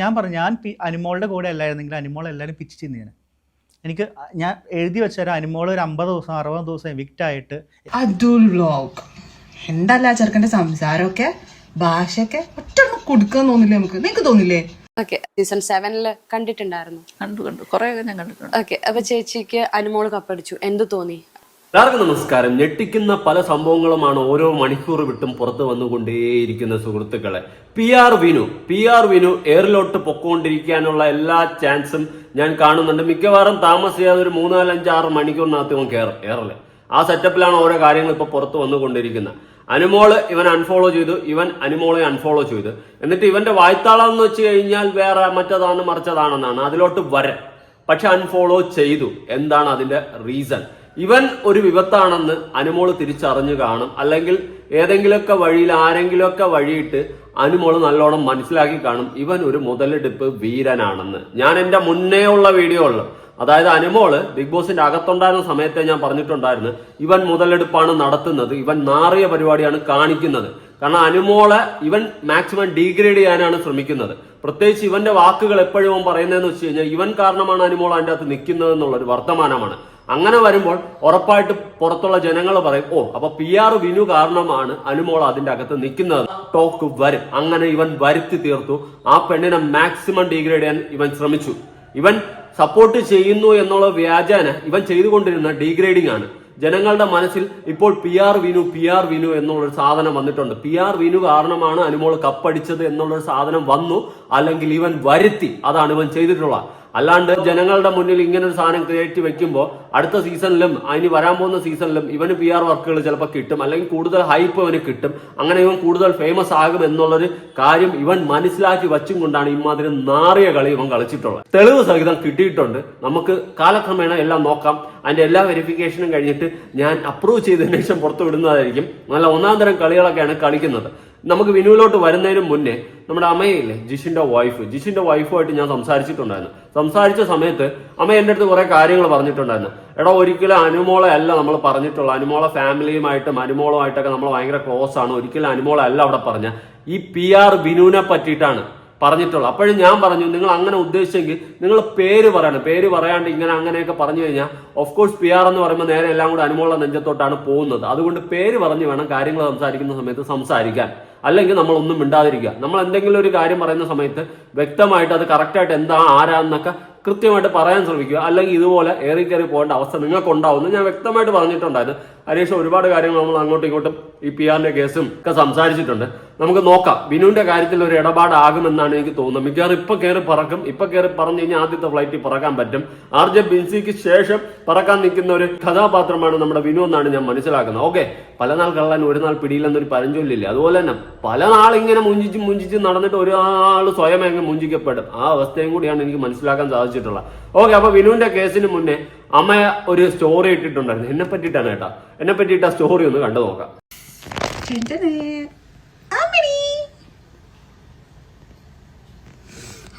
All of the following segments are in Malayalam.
ഞാൻ പറഞ്ഞു, ഞാൻ അനിമോളുടെ കൂടെ അല്ലായിരുന്നെങ്കിൽ അനിമോൾ എല്ലാവരും പിച്ച് ചെയ്യുന്നതാണ്. എനിക്ക് ഞാൻ എഴുതി വെച്ചാൽ അനിമോൾ ഒരു 50 ദിവസം 60 ദിവസം എവിക്റ്റ് ആയിട്ട്. അതുൽ വ്ലോഗ് എന്തല്ല ചെറുക്കന്റെ സംസാരമൊക്കെ ഭാഷയൊക്കെ ഒറ്റ കൊടുക്കാൻ തോന്നില്ലേ നമുക്ക്? നിനക്ക് തോന്നില്ലേ? സീസൺ 7 കണ്ടിട്ടുണ്ടായിരുന്നു. കണ്ടു കുറെ ഞാൻ കണ്ടിട്ടുണ്ട്. അപ്പൊ ചേച്ചിക്ക് അനുമോൾ കപ്പടിച്ചു, എന്ത് തോന്നി? എല്ലാവർക്കും നമസ്കാരം. ഞെട്ടിക്കുന്ന പല സംഭവങ്ങളുമാണ് ഓരോ മണിക്കൂർ വിട്ടും പുറത്തു വന്നുകൊണ്ടേയിരിക്കുന്ന സുഹൃത്തുക്കളെ. പി ആർ വിനു എയറിലോട്ട് പൊക്കോണ്ടിരിക്കാനുള്ള എല്ലാ ചാൻസും ഞാൻ കാണുന്നുണ്ട്. മിക്കവാറും താമസിയാതെ ഒരു 3, 4, 5, 6 മണിക്കൂറിനകത്ത് ഇവൻ കയറും എയറില്. ആ സെറ്റപ്പിലാണ് ഓരോ കാര്യങ്ങൾ ഇപ്പൊ പുറത്തു വന്നുകൊണ്ടിരിക്കുന്നത്. അനുമോള് ഇവൻ അൺഫോളോ ചെയ്തു, ഇവൻ അനുമോളെ അൺഫോളോ ചെയ്തു. എന്നിട്ട് ഇവന്റെ വായ്ത്താളം എന്ന് വെച്ച് കഴിഞ്ഞാൽ വേറെ മറ്റതാണ് മറിച്ചതാണെന്നാണ് അതിലോട്ട് വരാൻ. പക്ഷെ അൺഫോളോ ചെയ്തു. എന്താണ് അതിന്റെ റീസൺ? ഇവൻ ഒരു വിപത്താണെന്ന് അനുമോള് തിരിച്ചറിഞ്ഞു കാണും, അല്ലെങ്കിൽ ഏതെങ്കിലുമൊക്കെ വഴിയിൽ ആരെങ്കിലുമൊക്കെ വഴിയിട്ട് അനുമോള് നല്ലോണം മനസ്സിലാക്കി കാണും ഇവൻ ഒരു മുതലെടുപ്പ് വീരനാണെന്ന്. ഞാൻ എന്റെ മുന്നേ ഉള്ള വീഡിയോകളിൽ, അതായത് അനുമോള് ബിഗ് ബോസിന്റെ അകത്തുണ്ടായിരുന്ന സമയത്തെ ഞാൻ പറഞ്ഞിട്ടുണ്ടായിരുന്നു, ഇവൻ മുതലെടുപ്പാണ് നടത്തുന്നത്, ഇവൻ നാറിയ പരിപാടിയാണ് കാണിക്കുന്നത്. കാരണം അനുമോളെ ഇവൻ മാക്സിമം ഡീഗ്രേഡ് ചെയ്യാനാണ് ശ്രമിക്കുന്നത്. പ്രത്യേകിച്ച് ഇവന്റെ വാക്കുകൾ എപ്പോഴും അവൻ പറയുന്നതെന്ന് വെച്ച് കഴിഞ്ഞാൽ ഇവൻ കാരണമാണ് അനുമോൾ അതിന്റെ അകത്ത് നിൽക്കുന്നത് എന്നുള്ളൊരു വർത്തമാനമാണ്. അങ്ങനെ വരുമ്പോൾ ഉറപ്പായിട്ട് പുറത്തുള്ള ജനങ്ങൾ പറയും, ഓ അപ്പൊ പി ആർ വിനു കാരണമാണ് അനുമോൾ അതിന്റെ അകത്ത് നിൽക്കുന്നത്. ടോക്ക് വരും. അങ്ങനെ ഇവൻ വരുത്തി തീർത്തു. ആ പെണ്ണിനെ മാക്സിമം ഡീഗ്രേഡ് ചെയ്യാൻ ഇവൻ ശ്രമിച്ചു. ഇവൻ സപ്പോർട്ട് ചെയ്യുന്നു എന്നുള്ള വ്യാജേന ഇവൻ ചെയ്തുകൊണ്ടിരുന്ന ഡീഗ്രേഡിംഗ് ആണ്. ജനങ്ങളുടെ മനസ്സിൽ ഇപ്പോൾ പി ആർ വിനു എന്നുള്ളൊരു സാധനം വന്നിട്ടുണ്ട്. പി ആർ വിനു കാരണമാണ് അനുമോൾ കപ്പടിച്ചത് എന്നുള്ളൊരു സാധനം വന്നു, അല്ലെങ്കിൽ ഇവൻ വരുത്തി. അതാണ് ഇവൻ ചെയ്തിട്ടുള്ളത്. അല്ലാണ്ട് ജനങ്ങളുടെ മുന്നിൽ ഇങ്ങനെ ഒരു സാധനം ക്രിയേറ്റ് വെക്കുമ്പോൾ അടുത്ത സീസണിലും അതിന് വരാൻ പോകുന്ന സീസണിലും ഇവന് പി ആർ വർക്കുകൾ ചിലപ്പോൾ കിട്ടും, അല്ലെങ്കിൽ കൂടുതൽ ഹൈപ്പ് ഇവന് കിട്ടും. അങ്ങനെ ഇവൻ കൂടുതൽ ഫേമസ് ആകും എന്നുള്ളൊരു കാര്യം ഇവൻ മനസ്സിലാക്കി വച്ചും കൊണ്ടാണ് ഇമാതിരി നാറിയ കളി ഇവൻ കളിച്ചിട്ടുള്ളത്. തെളിവ് സഹിതം കിട്ടിയിട്ടുണ്ട്. നമുക്ക് കാലക്രമേണ എല്ലാം നോക്കാം. അതിന്റെ എല്ലാ വെരിഫിക്കേഷനും കഴിഞ്ഞിട്ട് ഞാൻ അപ്രൂവ് ചെയ്തതിനു ശേഷം പുറത്തു വിടുന്നതായിരിക്കും. നല്ല ഒന്നാം തരം കളികളൊക്കെയാണ് കളിക്കുന്നത്. നമുക്ക് വിനുവിലോട്ട് വരുന്നതിന് മുന്നേ നമ്മുടെ അമ്മയില്ലേ, ജിഷിന്റെ വൈഫുമായിട്ട് ഞാൻ സംസാരിച്ചിട്ടുണ്ടായിരുന്നു. സംസാരിച്ച സമയത്ത് അമ്മ എൻ്റെ അടുത്ത് കുറെ കാര്യങ്ങൾ പറഞ്ഞിട്ടുണ്ടായിരുന്നു. എടാ, ഒരിക്കലും അനുമോളെ അല്ല നമ്മൾ പറഞ്ഞിട്ടുള്ള, അനുമോളെ ഫാമിലിയുമായിട്ടും അനുമോളുമായിട്ടൊക്കെ നമ്മൾ ഭയങ്കര ക്ലോസ് ആണ്. ഒരിക്കലും അനുമോളെ അല്ല അവിടെ പറഞ്ഞ, ഈ പി ആർ വിനുവിനെ പറ്റിയിട്ടാണ് പറഞ്ഞിട്ടുള്ളത്. അപ്പോഴും ഞാൻ പറഞ്ഞു, നിങ്ങൾ അങ്ങനെ ഉദ്ദേശിച്ചെങ്കിൽ നിങ്ങൾ പേര് പറയണം. പേര് പറയാണ്ട് ഇങ്ങനെ അങ്ങനെയൊക്കെ പറഞ്ഞു കഴിഞ്ഞാൽ ഓഫ് കോഴ്സ് പി ആർ എന്ന് പറയുമ്പോൾ നേരെ എല്ലാം കൂടെ അനുമോളുടെ നെഞ്ചത്തോട്ടാണ് പോകുന്നത്. അതുകൊണ്ട് പേര് പറഞ്ഞു വേണം കാര്യങ്ങൾ സംസാരിക്കുന്ന സമയത്ത് സംസാരിക്കാൻ. അല്ലെങ്കിൽ നമ്മൾ ഒന്നും മിണ്ടാതിരിക്കുക. നമ്മൾ എന്തെങ്കിലും ഒരു കാര്യം പറയുന്ന സമയത്ത് വ്യക്തമായിട്ട് അത് കറക്റ്റായിട്ട് എന്താ ആരാന്നൊക്കെ കൃത്യമായിട്ട് പറയാൻ ശ്രമിക്കുക. അല്ലെങ്കിൽ ഇതുപോലെ ഏറി കയറി പോകേണ്ട അവസ്ഥ നിങ്ങൾക്ക് ഉണ്ടാവുമെന്ന് ഞാൻ വ്യക്തമായിട്ട് പറഞ്ഞിട്ടുണ്ടായിരുന്നു. ഹരീഷ് ഒരുപാട് കാര്യങ്ങൾ നമ്മൾ അങ്ങോട്ടും ഇങ്ങോട്ടും ഈ പി ആറിന്റെ കേസും ഒക്കെ സംസാരിച്ചിട്ടുണ്ട്. നമുക്ക് നോക്കാം. വിനുവിന്റെ കാര്യത്തിൽ ഒരു ഇടപാടാകുമെന്നാണ് എനിക്ക് തോന്നുന്നത്. മിക്കവാറും ഇപ്പൊ കയറി പറക്കും. ഇപ്പൊ കയറി പറഞ്ഞു കഴിഞ്ഞാൽ ആദ്യത്തെ ഫ്ലൈറ്റിൽ പറക്കാൻ പറ്റും. ആർ ജെ ബിൻസിക്ക് ശേഷം പറക്കാൻ നിൽക്കുന്ന ഒരു കഥാപാത്രമാണ് നമ്മുടെ വിനു എന്നാണ് ഞാൻ മനസ്സിലാക്കുന്നത്. ഓക്കെ, പല നാൾ കള്ളൻ ഒരു നാൾ പിടിയില്ലെന്നൊരു പഴഞ്ചൊല്ലില്ലേ, അതുപോലെ തന്നെ പല നാളിങ്ങനെ മുഞ്ചിച്ച് നടന്നിട്ട് ഒരാൾ സ്വയം അങ്ങ് മുഞ്ചിക്കപ്പെടും. ആ അവസ്ഥയും കൂടിയാണ് എനിക്ക് മനസ്സിലാക്കാൻ സാധിച്ചിട്ടുള്ളത്. ഓക്കെ, അപ്പൊ വിനുവിന്റെ കേസിന് മുന്നേ അമ്മ ഒരു സ്റ്റോറി ഇട്ടിട്ടുണ്ടായിരുന്നു. എന്നെ പറ്റിയിട്ടാണ് കേട്ടാ. എന്നെ പറ്റിയിട്ട സ്റ്റോറി ഒന്ന് കണ്ടു നോക്കാം.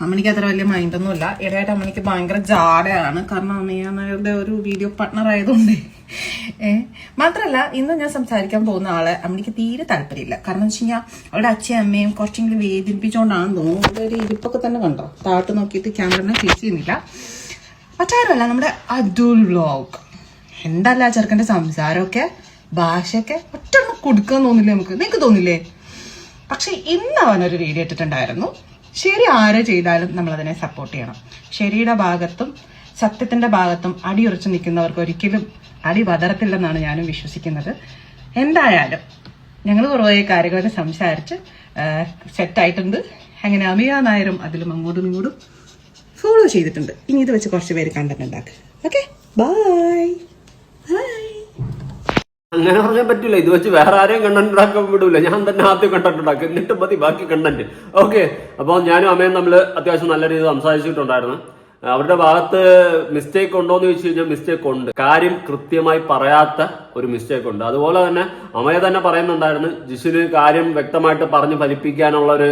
അമ്മണിക്ക് അത്ര വലിയ മൈൻഡൊന്നുമില്ല. ഇടയായിട്ട് അമ്മണിക്ക് ഭയങ്കര ജാടയാണ്. കാരണം അമ്മയുടെ ഒരു വീഡിയോ പാർട്ട്ണർ ആയതുകൊണ്ട്. മാത്രല്ല ഇന്ന് ഞാൻ സംസാരിക്കാൻ പോകുന്ന ആളെ അമ്മണിക്ക് തീരെ താല്പര്യമില്ല. കാരണം എന്ന് വെച്ച് കഴിഞ്ഞാൽ അവരുടെ അച്ഛയും അമ്മയും കുറച്ചെങ്കിലും വേദനിപ്പിച്ചുകൊണ്ടാണെന്ന് തോന്നുന്നു. അവരുടെ ഒരു ഇരിപ്പൊക്കെ തന്നെ കണ്ടോ, താട്ട് നോക്കിയിട്ട് ക്യാമറനെ ഫിക്സ് ചെയ്യുന്നില്ല. മറ്റാരുമല്ല, നമ്മുടെ അതുൽ വ്ലോഗ്. എന്തല്ല ചെറുക്കന്റെ സംസാരമൊക്കെ ഭാഷയൊക്കെ ഒറ്റ കൊടുക്കാൻ തോന്നില്ലേ നമുക്ക്? നിനക്ക് തോന്നില്ലേ? പക്ഷെ ഇന്ന് അവനൊരു വീഡിയോ ഇട്ടിട്ടുണ്ടായിരുന്നു. ശരി ആരെ ചെയ്താലും നമ്മളതിനെ സപ്പോർട്ട് ചെയ്യണം. ശരിയുടെ ഭാഗത്തും സത്യത്തിന്റെ ഭാഗത്തും അടിയുറച്ചു നിൽക്കുന്നവർക്ക് ഒരിക്കലും അടി വതറത്തില്ലെന്നാണ് ഞാനും വിശ്വസിക്കുന്നത്. എന്തായാലും ഞങ്ങൾ കുറേ കാര്യങ്ങളൊക്കെ സംസാരിച്ച് സെറ്റായിട്ടുണ്ട്. അങ്ങനെ അമിയ നായരും അതിലും അങ്ങോട്ടും ഇങ്ങോട്ടും ഫോളോ ചെയ്തിട്ടുണ്ട്. ഇനി ഇത് വെച്ച് കുറച്ച് പേര് കണ്ടന്റ് ഉണ്ടാക്കുക. Okay, bye. അങ്ങനെ പറഞ്ഞാൽ പറ്റില്ല. ഇത് വെച്ച് വേറെ ആരെയും കണ്ടന്റ് ഉണ്ടാക്കാൻ വിടൂല. ഞാൻ തന്നെ ആദ്യം കണ്ടന്റ് ഉണ്ടാക്കും, എന്നിട്ട് മതി ബാക്കി കണ്ടന്റ്. ഓക്കെ, അപ്പോൾ ഞാനും അമ്മയും തമ്മിൽ അത്യാവശ്യം നല്ല രീതിയിൽ സംസാരിച്ചിട്ടുണ്ടായിരുന്നു. അവരുടെ ഭാഗത്ത് മിസ്റ്റേക്ക് ഉണ്ടോ എന്ന് ചോദിച്ചു കഴിഞ്ഞാൽ മിസ്റ്റേക്ക് ഉണ്ട്. കാര്യം കൃത്യമായി പറയാത്ത ഒരു മിസ്റ്റേക്ക് ഉണ്ട്. അതുപോലെ തന്നെ അമ്മയെ തന്നെ പറയുന്നുണ്ടായിരുന്നു, ജിഷിന് കാര്യം വ്യക്തമായിട്ട് പറഞ്ഞ് ഫലിപ്പിക്കാനുള്ള ഒരു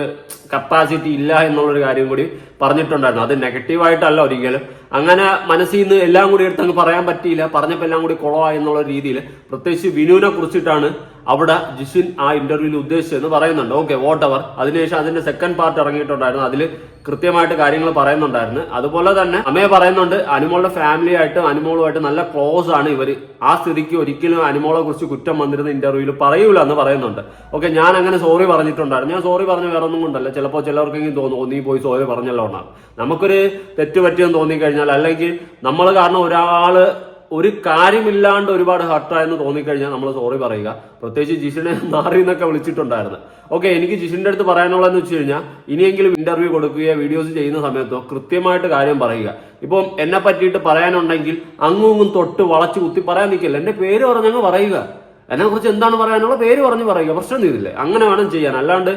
കപ്പാസിറ്റി ഇല്ല എന്നുള്ളൊരു കാര്യം കൂടി പറഞ്ഞിട്ടുണ്ടായിരുന്നു. അത് നെഗറ്റീവായിട്ടല്ല ഒരിക്കലും. അങ്ങനെ മനസ്സിൽ നിന്ന് എല്ലാം കൂടി എടുത്തങ്ങ് പറയാൻ പറ്റിയില്ല. പറഞ്ഞപ്പോൾ എല്ലാം കൂടി കുളമായി എന്നുള്ള രീതിയിൽ പ്രത്യേകിച്ച് വിനുവിനെ കുറിച്ചിട്ടാണ് അവിടെ ജിഷിൻ ആ ഇന്റർവ്യൂവിൽ ഉദ്ദേശിച്ചെന്ന് പറയുന്നുണ്ട്. Okay, vote ever. അതിനുശേഷം അതിന്റെ സെക്കൻഡ് പാർട്ട് ഇറങ്ങിയിട്ടുണ്ടായിരുന്നു. അതിൽ കൃത്യമായിട്ട് കാര്യങ്ങൾ പറയുന്നുണ്ടായിരുന്നു. അതുപോലെ തന്നെ അമ്മയെ പറയുന്നുണ്ട് അനുമോളുടെ ഫാമിലി ആയിട്ട് അനുമോളുമായിട്ട് നല്ല ക്ലോസ് ആണ് ഇവര്. ആ സ്ഥിതിക്ക് ഒരിക്കലും അനുമോളെ കുറിച്ച് കുറ്റം വന്നിരുന്ന ഇന്റർവ്യൂവിൽ പറയൂല എന്ന് പറയുന്നുണ്ട്. ഓക്കെ, ഞാൻ അങ്ങനെ സോറി പറഞ്ഞിട്ടുണ്ടായിരുന്നു. ഞാൻ സോറി പറഞ്ഞ വേറെ ഒന്നും കൊണ്ടല്ല. ചിലപ്പോൾ ചിലർക്കെങ്കിലും തോന്നും നീ പോയി സോറി പറഞ്ഞല്ലോ എന്നാണ്. നമുക്കൊരു തെറ്റ് പറ്റിയെന്ന് തോന്നിക്കഴിഞ്ഞാൽ, അല്ലെങ്കിൽ നമ്മൾ കാരണം ഒരാള് ഒരു കാര്യമില്ലാണ്ട് ഒരുപാട് ഹർട്ടായെന്ന് തോന്നിക്കഴിഞ്ഞാൽ നമ്മൾ സോറി പറയുക. പ്രത്യേകിച്ച് ജിഷിനെ നാറി എന്നൊക്കെ വിളിച്ചിട്ടുണ്ടായിരുന്നു. ഓക്കെ, എനിക്ക് ജിഷിന്റെ അടുത്ത് പറയാനുള്ളതെന്ന് വെച്ച് കഴിഞ്ഞാൽ ഇനിയെങ്കിലും ഇന്റർവ്യൂ കൊടുക്കുകയോ വീഡിയോസ് ചെയ്യുന്ന സമയത്തോ കൃത്യമായിട്ട് കാര്യം പറയുക. ഇപ്പം എന്നെ പറ്റിയിട്ട് പറയാനുണ്ടെങ്കിൽ അങ്ങും തൊട്ട് വളച്ചു കുത്തി പറയാൻ നിൽക്കില്ല. എന്റെ പേര് പറഞ്ഞങ്ങ് പറയുക. എന്നെ കുറിച്ച് എന്താണ് പറയാനുള്ള പേര് പറഞ്ഞ് പറയുക. പ്രശ്നം ചെയ്തില്ലേ? അങ്ങനെ വേണം ചെയ്യാൻ. അല്ലാണ്ട്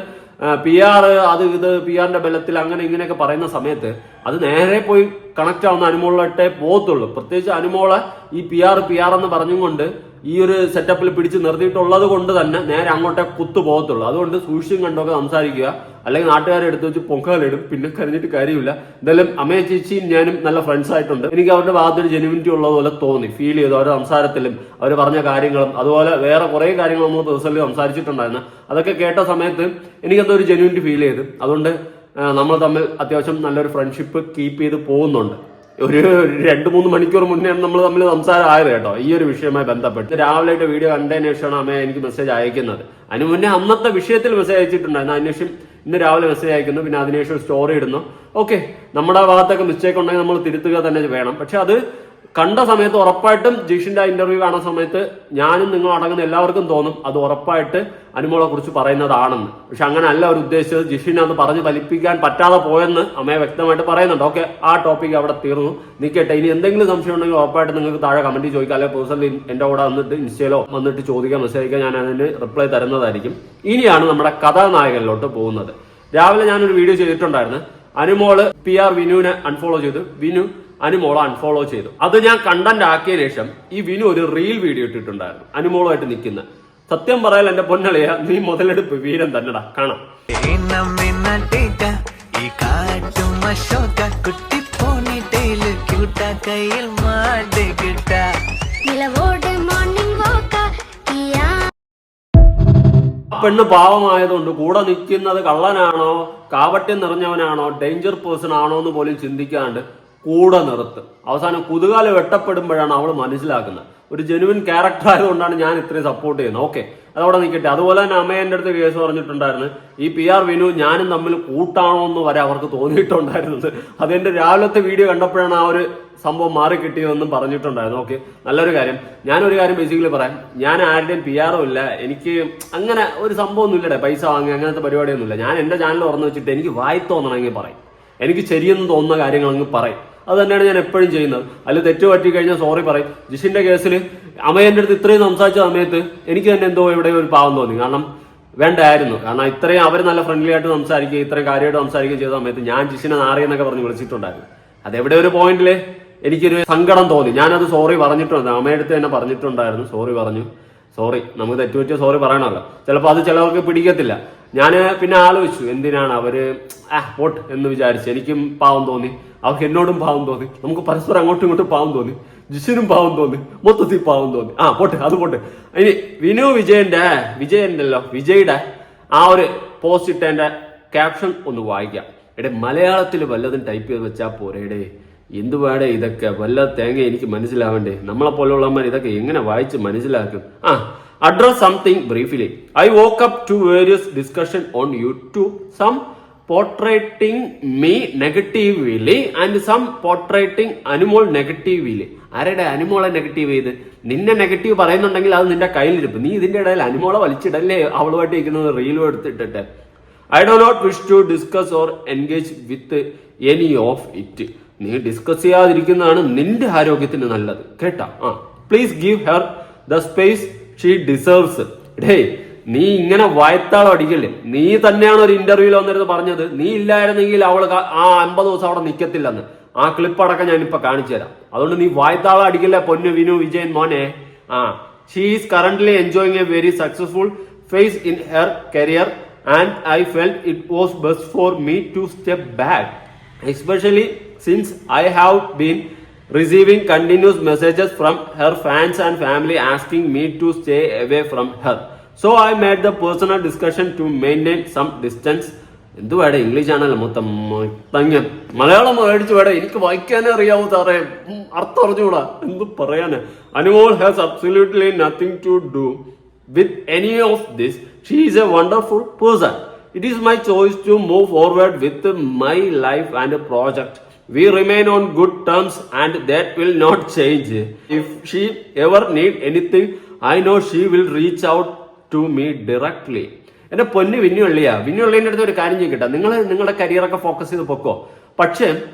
PR അത് ഇത് PR ബലത്തിൽ അങ്ങനെ ഇങ്ങനെയൊക്കെ പറയുന്ന സമയത്ത് അത് നേരെ പോയി കണക്ട് ആവുന്ന അനുമോളിലോട്ടേ പോകത്തുള്ളൂ. പ്രത്യേകിച്ച് അനുമോളെ ഈ PR എന്ന് പറഞ്ഞുകൊണ്ട് ഈ ഒരു സെറ്റപ്പിൽ പിടിച്ച് നിർത്തിയിട്ടുള്ളത് കൊണ്ട് തന്നെ നേരെ അങ്ങോട്ടേ കുത്തു പോകത്തുള്ളൂ. അതുകൊണ്ട് സൂക്ഷിച്ചും കണ്ടൊക്കെ സംസാരിക്കുക. അല്ലെങ്കിൽ നാട്ടുകാരെ എടുത്ത് വെച്ച് പൊങ്കാലിടും, പിന്നെ കരഞ്ഞിട്ട് കാര്യമില്ല. എന്തായാലും അമ്മയെ ചേച്ചിയും ഞാനും നല്ല ഫ്രണ്ട്സ് ആയിട്ടുണ്ട്. എനിക്ക് അവരുടെ ഭാഗത്തൊരു ജെനുവിനിറ്റി ഉള്ളതുപോലെ തോന്നി, ഫീൽ ചെയ്തു. അവരുടെ സംസാരത്തിലും അവർ പറഞ്ഞ കാര്യങ്ങളും അതുപോലെ വേറെ കുറെ കാര്യങ്ങൾ നമ്മൾ പേഴ്സണലി സംസാരിച്ചിട്ടുണ്ടായിരുന്നു. അതൊക്കെ കേട്ട സമയത്ത് എനിക്കെന്തോ ഒരു ജെനുവിനിറ്റി ഫീൽ ചെയ്തു. അതുകൊണ്ട് നമ്മൾ തമ്മിൽ അത്യാവശ്യം നല്ലൊരു ഫ്രണ്ട്ഷിപ്പ് കീപ്പ് ചെയ്ത് പോകുന്നുണ്ട്. ഒരു 2-3 മണിക്കൂർ മുന്നെയാണ് നമ്മൾ തമ്മിൽ സംസാരം ആയത് കേട്ടോ, ഈ ഒരു വിഷയവുമായി ബന്ധപ്പെട്ട്. രാവിലെ വീഡിയോ കണ്ടതിന് ശേഷമാണ് അമ്മ എനിക്ക് മെസ്സേജ് അയക്കുന്നത്. അതിന് മുന്നേ അന്നത്തെ വിഷയത്തിൽ മെസ്സേജ് അയച്ചിട്ടുണ്ടായിരുന്നു. അതിനുശേഷം ഇന്ന് രാവിലെ മെസ്സേജ് അയക്കുന്നു, പിന്നെ അതിനുശേഷം സ്റ്റോറി ഇടുന്നു. ഓക്കെ, നമ്മുടെ ഭാഗത്തൊക്കെ മിസ്റ്റേക്ക് ഉണ്ടെങ്കിൽ നമ്മൾ തിരുത്തുക തന്നെ വേണം. പക്ഷെ അത് കണ്ട സമയത്ത് ഉറപ്പായിട്ടും ജിഷിന്റെ ഇന്റർവ്യൂ കാണുന്ന സമയത്ത് ഞാനും നിങ്ങൾ അടങ്ങുന്ന എല്ലാവർക്കും തോന്നും അത് ഉറപ്പായിട്ട് അനുമോളെ കുറിച്ച് പറയുന്നതാണെന്ന്. പക്ഷെ അങ്ങനെ അല്ല അവർ ഉദ്ദേശിച്ചത്. ജിഷിനെ അത് പറഞ്ഞ് ഫലിപ്പിക്കാൻ പറ്റാതെ പോയെന്ന് അമ്മയെ വ്യക്തമായിട്ട് പറയുന്നുണ്ട്. ഓക്കെ, ആ ടോപ്പിക് അവിടെ തീർന്നു, നിൽക്കട്ടെ. ഇനി എന്തെങ്കിലും സംശയം ഉണ്ടെങ്കിൽ ഉറപ്പായിട്ട് നിങ്ങൾക്ക് താഴെ കമന്റ് ചോദിക്കാം, അല്ലെങ്കിൽ പേഴ്സണലി എന്റെ കൂടെ വന്നിട്ട് ഇൻസ്റ്റയിലോ വന്നിട്ട് ചോദിക്കാൻ, മെസ്സേജ് അയക്കാൻ ഞാൻ അതിന് റിപ്ലൈ തരുന്നതായിരിക്കും. ഇനിയാണ് നമ്മുടെ കഥാനായകനിലോട്ട് പോകുന്നത്. രാവിലെ ഞാനൊരു വീഡിയോ ചെയ്തിട്ടുണ്ടായിരുന്നു. അനുമോള് PR വിനുവിനെ അൺഫോളോ ചെയ്തു, വിനു അനുമോളെ അൺഫോളോ ചെയ്തു. അത് ഞാൻ കണ്ടന്റ് ആക്കിയ ശേഷം ഈ വിനു ഒരു റീൽ വീഡിയോ ഇട്ടിട്ടുണ്ടായിരുന്നു അനുമോളുമായിട്ട് നിൽക്കുന്ന. സത്യം പറയാൻ എന്റെ പൊന്നളിയ, നീ മുതലെടുപ്പ് വീരൻ തന്നെടാ. കാണാം. പെണ്ണ് പാവമായതുകൊണ്ട് കൂടെ നിൽക്കുന്നത് കള്ളനാണോ, കാവട്യം നിറഞ്ഞവനാണോ, ഡേഞ്ചർ പേഴ്സൺ ആണോ എന്ന് പോലും ചിന്തിക്കാണ്ട് കൂടെ നിർത്തും. അവസാനം കുതുകാല് വെട്ടപ്പെടുമ്പോഴാണ് അവൾ മനസ്സിലാക്കുന്നത് ഒരു ജെനുവിൻ ക്യാരക്ടർ ആയതുകൊണ്ടാണ് ഞാൻ ഇത്രയും സപ്പോർട്ട് ചെയ്യുന്നത്. ഓക്കെ, അതവിടെ നിൽക്കട്ടെ. അതുപോലെ തന്നെ അമ്മ എൻ്റെ അടുത്ത് കേസ് പറഞ്ഞിട്ടുണ്ടായിരുന്നു, ഈ PR വിനു ഞാനും തമ്മിൽ കൂട്ടാണോ എന്ന് വരെ അവർക്ക് തോന്നിയിട്ടുണ്ടായിരുന്നത്. അതെന്റെ രാവിലത്തെ വീഡിയോ കണ്ടപ്പോഴാണ് ആ ഒരു സംഭവം മാറി കിട്ടിയതെന്നും പറഞ്ഞിട്ടുണ്ടായിരുന്നു. ഓക്കെ, നല്ലൊരു കാര്യം. ഞാനൊരു കാര്യം ബേസിക്കലി പറയാം, ഞാൻ ആരുടെയും PR-ഉം ഇല്ല, എനിക്ക് അങ്ങനെ ഒരു സംഭവം ഒന്നും ഇല്ലടേ, പൈസ വാങ്ങി അങ്ങനത്തെ പരിപാടിയൊന്നുമില്ല. ഞാൻ എന്റെ ചാനൽ തുറന്നു വെച്ചിട്ട് എനിക്ക് വായി തോന്നണമെങ്കിൽ പറയും, എനിക്ക് ശരിയെന്ന് തോന്നുന്ന കാര്യങ്ങളങ്ങ് പറയും. അത് തന്നെയാണ് ഞാൻ എപ്പോഴും ചെയ്യുന്നത്. അതിൽ തെറ്റ് പറ്റി കഴിഞ്ഞാൽ സോറി പറയും. ജിഷിന്റെ കേസിൽ അമ്മേന്റെ അടുത്ത് ഇത്രയും സംസാരിച്ച സമയത്ത് എനിക്ക് തന്നെ എന്തോ ഇവിടെ ഒരു പാവം തോന്നി. കാരണം വേണ്ടായിരുന്നു. കാരണം ഇത്രയും അവർ നല്ല ഫ്രണ്ട്ലി ആയിട്ട് സംസാരിക്കുകയും ഇത്രയും കാര്യമായിട്ട് സംസാരിക്കുകയും ചെയ്ത സമയത്ത് ഞാൻ ജിഷിനെ നാറിയെന്നൊക്കെ പറഞ്ഞ് വിളിച്ചിട്ടുണ്ടായിരുന്നു. അതെവിടെ ഒരു പോയിന്റില് എനിക്കൊരു സങ്കടം തോന്നി. ഞാനത് സോറി പറഞ്ഞിട്ടുണ്ട്, അമ്മയടുത്ത് തന്നെ പറഞ്ഞിട്ടുണ്ടായിരുന്നു. സോറി പറഞ്ഞു, സോറി, നമുക്ക് തെറ്റുപറ്റിയ സോറി പറയണമല്ലോ. ചിലപ്പോൾ അത് ചിലവർക്ക് പിടിക്കത്തില്ല. ഞാൻ പിന്നെ ആലോചിച്ചു എന്തിനാണ് അവര് വോട്ട് എന്ന് വിചാരിച്ചു. എനിക്കും പാവം തോന്നി, അവർക്ക് എന്നോടും പാവം തോന്നി, നമുക്ക് പരസ്പരം അങ്ങോട്ടും ഇങ്ങോട്ടും പാവം തോന്നി, ജിഷിനും പാവം തോന്നി, മൊത്തത്തിൽ പാവം തോന്നി. പോട്ടെ, അത് പോട്ടെ. ഇനി വിനു വിജയുടെ ആ ഒരു പോസ്റ്റ് ഇട്ടതിന്റെ ക്യാപ്ഷൻ ഒന്ന് വായിക്കാം. എടേ, മലയാളത്തിൽ വല്ലതും ടൈപ്പ് ചെയ്ത് വെച്ചാൽ പോരേടേ, എന്തുവാടേ ഇതൊക്കെ, വല്ല തേങ്ങ എനിക്ക് മനസ്സിലാവണ്ടേ. നമ്മളെ പോലുള്ളവന്മാർ ഇതൊക്കെ എങ്ങനെ വായിച്ച് മനസ്സിലാക്കും? Address something briefly. I woke up to various discussion on YouTube, some portraying me negatively and some portraying Animal negatively. ആരുടെ അനിമോളെ നെഗറ്റീവ് ചെയ്ത്? നിന്നെ നെഗറ്റീവ് പറയുന്നുണ്ടെങ്കിൽ അത് നിന്റെ കയ്യിലിരിപ്പ്. നീ ഇതിന്റെ ഇടയിൽ അനിമോളെ വലിച്ചിടല്ലേ അവളുമായിട്ട് ഇരിക്കുന്നത് റീലും എടുത്തിട്ടിട്ട്. I do not wish to discuss or engage with any of it. നീ ഡിസ്കസ് ചെയ്യാതിരിക്കുന്നതാണ് നിന്റെ ആരോഗ്യത്തിന് നല്ലത്, കേട്ടാ? Please give her the space she deserves. Day, നീ ഇങ്ങനെ വായത്താളം അടിക്കല്ലേ. നീ തന്നെയാണ് ഒരു ഇന്റർവ്യൂവിൽ വന്നിരുന്ന് പറഞ്ഞത് നീ ഇല്ലായിരുന്നെങ്കിൽ അവൾ ആ 50 ദിവസം അവിടെ നിൽക്കത്തില്ലെന്ന്. ആ ക്ലിപ്പ് അടക്കം ഞാനിപ്പോ കാണിച്ചു തരാം. അതുകൊണ്ട് നീ വായത്താളം അടിക്കില്ല പൊന്നു വിനു വിജയൻ മോനെ. She is currently enjoying a very successful phase in her career and I felt it was best for me to step back, especially since I have been receiving continuous messages from her fans and family asking me to stay away from her. So I made the personal discussion to maintain some distance. എന്തുവേടെ ഇംഗ്ലീഷ് ആണല്ലോ മൊത്തം മലയാളം മേടിച്ചു വേടേ എനിക്ക് വായിക്കാനേ അറിയാവൂ സാറേ അർത്ഥം അറിഞ്ഞുകൂടാ എന്ത് പറയാന് Anumol has absolutely nothing to do with any of this she is a wonderful person it is my choice to move forward with my life and project we remain on good terms and that will not change. If she ever need anything I know she will reach out to me directly. എന്റെ പൊന്നു വിന്നുള്ളിന്റെ അടുത്ത് ഒരു കാര്യം ചെയ്യട്ടെ, നിങ്ങൾ നിങ്ങളുടെ കരിയറൊക്കെ ഫോക്കസ് ചെയ്ത് പൊക്കോ. പക്ഷേ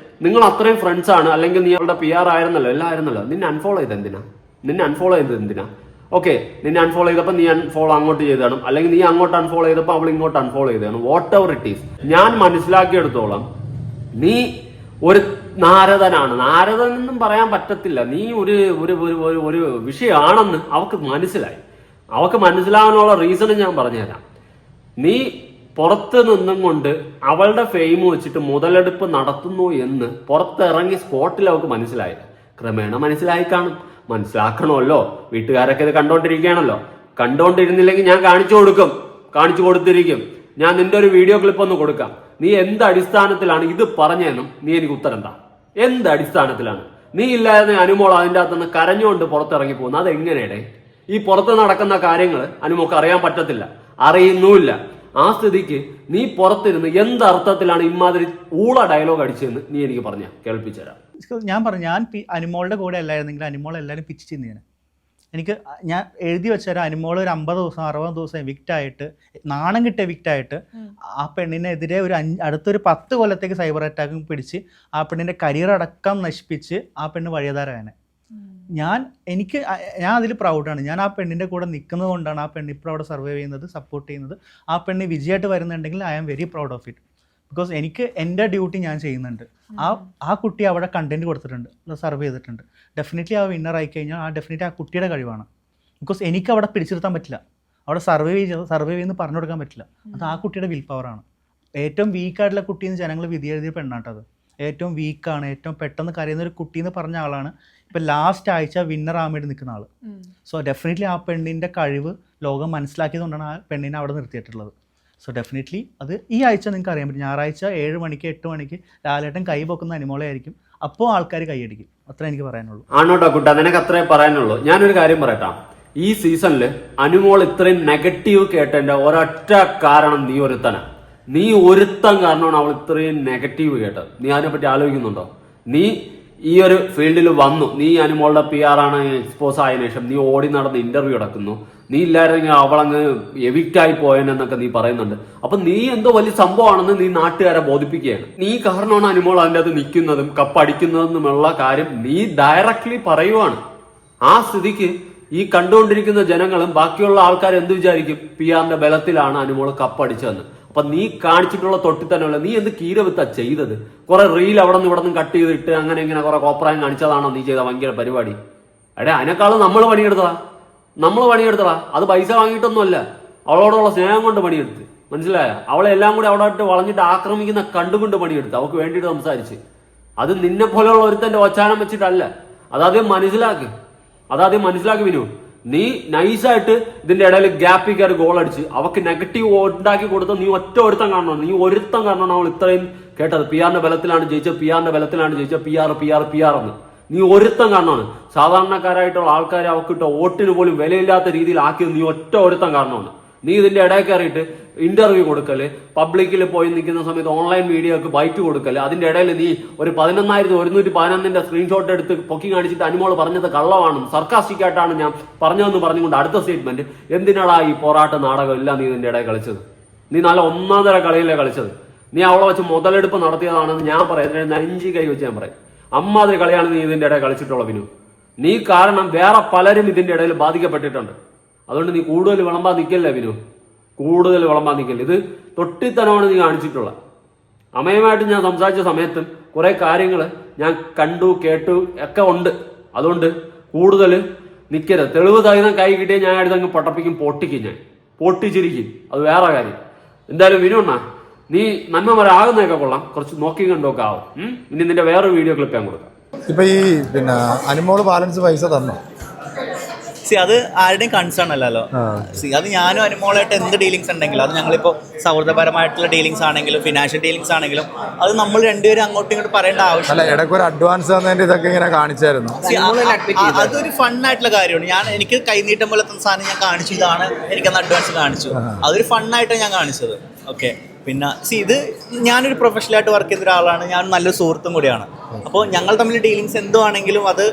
നിങ്ങൾ അത്രയും ഫ്രണ്ട്സ് ആണ്, അല്ലെങ്കിൽ നീ അവളുടെ PR ആയിരുന്നല്ലോ, എല്ലാം ആയിരുന്നല്ലോ, നിന്നെ അൺഫോളോ ചെയ്ത് എന്തിനാ? ഓക്കെ, നിന്നെ അൺഫോളോ ചെയ്തപ്പോൾ നീ അൺഫോളോ അങ്ങോട്ട് ചെയ്താണ്, അല്ലെങ്കിൽ നീ അങ്ങോട്ട് അൺഫോളോ ചെയ്തപ്പോൾ അവൾ ഇങ്ങോട്ട് അൺഫോളോ ചെയ്താണ്. വാട്ട് എവർ ഇറ്റ് ഈസ്, ഞാൻ മനസ്സിലാക്കിയെടുത്തോളം നീ ഒരു നാരദൻ എന്നും പറയാൻ പറ്റത്തില്ല. നീ ഒരു വിഷയമാണെന്ന് അവക്ക് മനസ്സിലായി. അവക്ക് മനസ്സിലാവാനുള്ള റീസൺ ഞാൻ പറഞ്ഞുതരാം. നീ പുറത്ത് നിന്നും കൊണ്ട് അവളുടെ ഫെയിം വെച്ചിട്ട് മുതലെടുപ്പ് നടത്തുന്നു എന്ന് പുറത്തിറങ്ങി സ്പോട്ടിൽ അവൾക്ക് മനസ്സിലായി. ക്രമേണ മനസ്സിലായി കാണും. മനസ്സിലാക്കണമല്ലോ, വീട്ടുകാരൊക്കെ ഇത് കണ്ടോണ്ടിരിക്കുകയാണല്ലോ. കണ്ടോണ്ടിരുന്നില്ലെങ്കിൽ ഞാൻ കാണിച്ചു കൊടുത്തിരിക്കും. ഞാൻ നിന്റെ ഒരു വീഡിയോ ക്ലിപ്പ് ഒന്ന് കൊടുക്കാം. നീ എന്ത് അടിസ്ഥാനത്തിലാണ് ഇത് പറഞ്ഞതെന്നും നീ എനിക്ക് ഉത്തരം താ. എന്ത് അടിസ്ഥാനത്തിലാണ്? നീ ഇല്ലാതെ അനുമോൾ അതിൻ്റെ അകത്തുനിന്ന് കരഞ്ഞുകൊണ്ട് പുറത്തിറങ്ങി പോകുന്നത്? അതെങ്ങനെയാണ്? ഈ പുറത്ത് നടക്കുന്ന കാര്യങ്ങൾ അനുമോൾക്ക് അറിയാൻ പറ്റത്തില്ല, അറിയുന്നുമില്ല. ആ സ്ഥിതിക്ക് നീ പുറത്തിരുന്ന് എന്ത് അർത്ഥത്തിലാണ് ഇമാതിരി ഊള ഡയലോഗ് അടിച്ചതെന്ന് നീ എനിക്ക് കേൾപ്പിച്ചുതരാം. ഞാൻ അനുമോളുടെ കൂടെ അല്ലായിരുന്നെങ്കിൽ അനുമോൾ എല്ലാവരും പിച്ച് ചെയ്യുന്നതാണ്. ഞാൻ എഴുതി വെച്ചാൽ അനുമോൾ ഒരു 50 ദിവസം 60 ദിവസം എവിക്റ്റായിട്ട്, നാണം കിട്ടിയ എവിക്റ്റായിട്ട്, ആ പെണ്ണിനെതിരെ അടുത്തൊരു 10 കൊല്ലത്തേക്ക് സൈബർ അറ്റാക്കും പിടിച്ച് ആ പെണ്ണിൻ്റെ കരിയർ അടക്കം നശിപ്പിച്ച് ആ പെണ്ണ് വഴിയതാരാണ്. ഞാൻ അതിൽ പ്രൗഡാണ്. ഞാൻ ആ പെണ്ണിൻ്റെ കൂടെ നിൽക്കുന്നത് കൊണ്ടാണ് ആ പെണ്ണ് ഇപ്പോൾ അവിടെ സർവൈവ് ചെയ്യുന്നത്, സപ്പോർട്ട് ചെയ്യുന്നത്. ആ പെണ്ണ് വിജയമായിട്ട് വരുന്നുണ്ടെങ്കിൽ I am very proud of it. Because എൻ്റെ ഡ്യൂട്ടി ഞാൻ ചെയ്യുന്നുണ്ട്. ആ കുട്ടി അവിടെ കണ്ടന്റ് കൊടുത്തിട്ടുണ്ട്, സർവ് ചെയ്തിട്ടുണ്ട്. ഡെഫിനറ്റ്ലി ആ വിന്നർ ആയി കഴിഞ്ഞാൽ ഡെഫിനറ്റ്ലി ആ കുട്ടിയുടെ കഴിവാണ്. ബിക്കോസ് എനിക്ക് അവിടെ പിടിച്ചിരുത്താൻ പറ്റില്ല, അവിടെ സർവൈവ് ചെയ്യുന്ന പറഞ്ഞു കൊടുക്കാൻ പറ്റില്ല. അത് ആ കുട്ടിയുടെ വിൽ പവറാണ്. ഏറ്റവും വീക്കായിട്ടുള്ള കുട്ടിയെന്ന് ജനങ്ങൾ വിധി എഴുതിയ പെണ്ണാട്ടത്. ഏറ്റവും വീക്കാണ്, ഏറ്റവും പെട്ടെന്ന് കരയുന്ന ഒരു കുട്ടി എന്ന് പറഞ്ഞ ആളാണ് ഇപ്പം ലാസ്റ്റ് ആഴ്ച വിന്നർ ആകാൻ വേണ്ടി നിൽക്കുന്ന ആൾ. സോ ഡെഫിനറ്റ്ലി ആ പെണ്ണിൻ്റെ കഴിവ് ലോകം മനസ്സിലാക്കിയത് കൊണ്ടാണ് ആ പെണ്ണിനെ അവിടെ നിർത്തിയിട്ടുള്ളത്. സോ ഡെഫിനറ്റ്ലി അത് ഈ ആഴ്ച നിങ്ങൾക്ക് അറിയാൻ പറ്റും. ഞായറാഴ്ച 7 മണിക്ക് 8 മണിക്ക് ലാലേട്ടൻ കൈ പൊക്കുന്ന അനുമോളെ ആയിരിക്കും. അപ്പോൾ ആൾക്കാർ കൈയടിക്കും. അത്ര എനിക്ക് പറയാനുള്ളൂ. ആണോട്ടോ കുട്ടാ, നിനക്ക് അത്രേ പറയാനുള്ളൂ. ഞാനൊരു കാര്യം പറയട്ടാ, ഈ സീസണിൽ അനുമോൾ ഇത്രയും നെഗറ്റീവ് കേട്ടതിന്റെ ഒരൊറ്റ കാരണം നീ ഒരുത്തൻ കാരണമാണ് അവൾ ഇത്രയും നെഗറ്റീവ് കേട്ടത്. നീ അതിനെപ്പറ്റി ആലോചിക്കുന്നുണ്ടോ? നീ ഈ ഒരു ഫീൽഡിൽ വന്നു, നീ അനുമോളുടെ PR ആണ് എക്സ്പോസ് ആയതിനു ശേഷം നീ ഓടി നടന്ന് ഇന്റർവ്യൂ നടക്കുന്നു. നീ ഇല്ലായിരുന്നെങ്കിൽ അവളങ്ങ് എവിക്റ്റായി പോയെന്നൊക്കെ നീ പറയുന്നുണ്ട്. അപ്പൊ നീ എന്തോ വലിയ സംഭവമാണെന്ന് നീ നാട്ടുകാരെ ബോധിപ്പിക്കുകയാണ്. നീ കാരണമാണ് അനുമോൾ അതിൻ്റെ അകത്ത് നിൽക്കുന്നതും കപ്പടിക്കുന്നതെന്നുമുള്ള കാര്യം നീ ഡയറക്ട്ലി പറയുവാണ്. ആ സ്ഥിതിക്ക് ഈ കണ്ടുകൊണ്ടിരിക്കുന്ന ജനങ്ങളും ബാക്കിയുള്ള ആൾക്കാർ എന്ത് വിചാരിക്കും? PR ബലത്തിലാണ് അനുമോൾ കപ്പടിച്ചതെന്ന്. അപ്പൊ നീ കാണിച്ചിട്ടുള്ള തൊട്ടിൽ തന്നെയുള്ള നീ എന്ത് കീരവിത്താ ചെയ്തത്? കുറെ റീൽ അവിടെ നിന്ന് ഇവിടെ നിന്ന് കട്ട് ചെയ്തിട്ട് അങ്ങനെ ഇങ്ങനെ കുറെ കോപ്രായം കാണിച്ചതാണോ നീ ചെയ്ത ഭയങ്കര പരിപാടി? അതിനേക്കാളും നമ്മൾ പണിയെടുത്തതാ. അത് പൈസ വാങ്ങിയിട്ടൊന്നുമല്ല, അവളോടുള്ള സ്നേഹം കൊണ്ട് പണിയെടുത്ത്. മനസ്സിലായ? അവളെ എല്ലാം കൂടി അവിടെ ഇട്ട് വളഞ്ഞിട്ട് ആക്രമിക്കുന്ന കണ്ടുകൊണ്ട് പണിയെടുത്ത് അവൾക്ക് വേണ്ടിയിട്ട് സംസാരിച്ച്. അത് നിന്നെ പോലെയുള്ള ഒരുത്തന്റെ ഒച്ചാനം വെച്ചിട്ടല്ല. അതാദ്യം മനസ്സിലാക്കി വിനു. നീ നൈസായിട്ട് ഇതിന്റെ ഇടയിൽ ഗ്യാപ്പിൽ കയറി ഗോൾ അടിച്ച് അവക്ക് നെഗറ്റീവ് ഉണ്ടാക്കി കൊടുത്ത നീ ഒരുത്തൻ കാരണമാണ് അവൾ ഇത്രയും കേട്ടത്. PR ബലത്തിലാണ് ജയിച്ചത്, PR എന്ന്. നീ ഒരുത്തൻ കാരണമാണ്. സാധാരണക്കാരായിട്ടുള്ള ആൾക്കാരെ അവക്കിട്ട വോട്ടിന് പോലും വിലയില്ലാത്ത രീതിയിൽ ആക്കിയത് നീ ഒരുത്തൻ കാരണമാണ്. നീ ഇതിന്റെ ഇടയിൽ കയറിയിട്ട് ഇന്റർവ്യൂ കൊടുക്കല്, പബ്ലിക്കിൽ പോയി നിൽക്കുന്ന സമയത്ത് ഓൺലൈൻ മീഡിയക്ക് ബൈറ്റ് കൊടുക്കല്, അതിന്റെ ഇടയിൽ നീ ഒരു 11,111 സ്ക്രീൻഷോട്ട് എടുത്ത് പൊക്കി കാണിച്ചിട്ട് അനുമോൾ പറഞ്ഞത് കള്ളമാണെന്ന് സർക്കാസ്റ്റിക് ആയിട്ടാണ് ഞാൻ പറഞ്ഞതെന്ന് പറഞ്ഞുകൊണ്ട് അടുത്ത സ്റ്റേറ്റ്മെന്റ്, എന്തിനാടാ ഈ പോരാട്ട നാടകം എല്ലാം നീ ഇതിന്റെ ഇടയിൽ കളിച്ചത്? നീ നല്ല 1-ാം കളിയിലെ കളിച്ചത്. നീ അവളെ വെച്ച് മുതലെടുപ്പ് നടത്തിയതാണെന്ന് ഞാൻ പറയാം, നെഞ്ചി കൈ വെച്ച് ഞാൻ പറയും. അമ്മാതിരി കളിയാണ് നീ ഇതിന്റെ ഇടയിൽ കളിച്ചിട്ടുള്ള വിനു. നീ കാരണം വേറെ പലരും ഇതിന്റെ ഇടയിൽ ബാധിക്കപ്പെട്ടിട്ടുണ്ട്. അതുകൊണ്ട് നീ കൂടുതൽ വിളമ്പാൻ നിൽക്കല്ലേ വിനു, ഇത് തൊട്ടിത്തനമാണ് നീ കാണിച്ചിട്ടുള്ള. അമ്മയുമായിട്ട് ഞാൻ സംസാരിച്ച സമയത്തും കുറെ കാര്യങ്ങൾ ഞാൻ കണ്ടു കേട്ടു ഒക്കെ ഉണ്ട്. അതുകൊണ്ട് കൂടുതൽ നിൽക്കരുത്. തെളിവ് സഹിതം കൈ കിട്ടിയാൽ ഞാൻ എടുത്തങ്ങ് പൊട്ടിച്ചിരിക്കും. അത് വേറെ കാര്യം. എന്തായാലും വിനു അണ്ണാ, നീ നന്മമാരാകുന്നതൊക്കെ കൊള്ളാം, കുറച്ച് നോക്കി കണ്ടൊക്കെ ആവും. ഇനി നിന്റെ വേറൊരു വീഡിയോ ക്ലിപ്പ് ഞാൻ കൊടുക്കാം. ഇപ്പൊ ഈ അനുമോള് ബാലൻസ് പൈസ തന്നോ? അത് ആരുടെയും കൺസേൺ അല്ലല്ലോ. അത് ഞാനും അനുമോളായിട്ട് എന്ത് ഡീലിങ്സ് ഉണ്ടെങ്കിലും, അത് ഞങ്ങളിപ്പോൾ സൗഹൃദപരമായിട്ടുള്ള ഡീലിങ്സ് ആണെങ്കിലും ഫിനാൻഷ്യൽ ഡീലിങ്സ് ആണെങ്കിലും, അത് നമ്മൾ രണ്ടുപേരും അങ്ങോട്ടും ഇങ്ങോട്ട് പറയേണ്ട ആവശ്യമില്ല. ഇടയ്ക്ക് ഒരു അഡ്വാൻസ് തന്നതിന്റെ ഇതൊക്കെ ഇങ്ങനെ കാണിച്ചായിരുന്നു. അതൊരു ഫണ്ണായിട്ടുള്ള കാര്യമാണ്. എനിക്ക് കൈനീട്ടം പോലെ സാധനം ഞാൻ കാണിച്ചു, ഇതാണ് എനിക്കന്ന് അഡ്വാൻസ് കാണിച്ചു, അതൊരു ഫണ്ണായിട്ടാണ് ഞാൻ കാണിച്ചത്. ഓക്കെ, പിന്നെ ഇത് ഞാനൊരു പ്രൊഫഷണലായിട്ട് വർക്ക് ചെയ്ത ഒരാളാണ്, ഞാൻ നല്ലൊരു സുഹൃത്തും കൂടിയാണ്. അപ്പോൾ ഞങ്ങൾ തമ്മിൽ ഡീലിങ്സ് എന്തുവാണെങ്കിലും അത്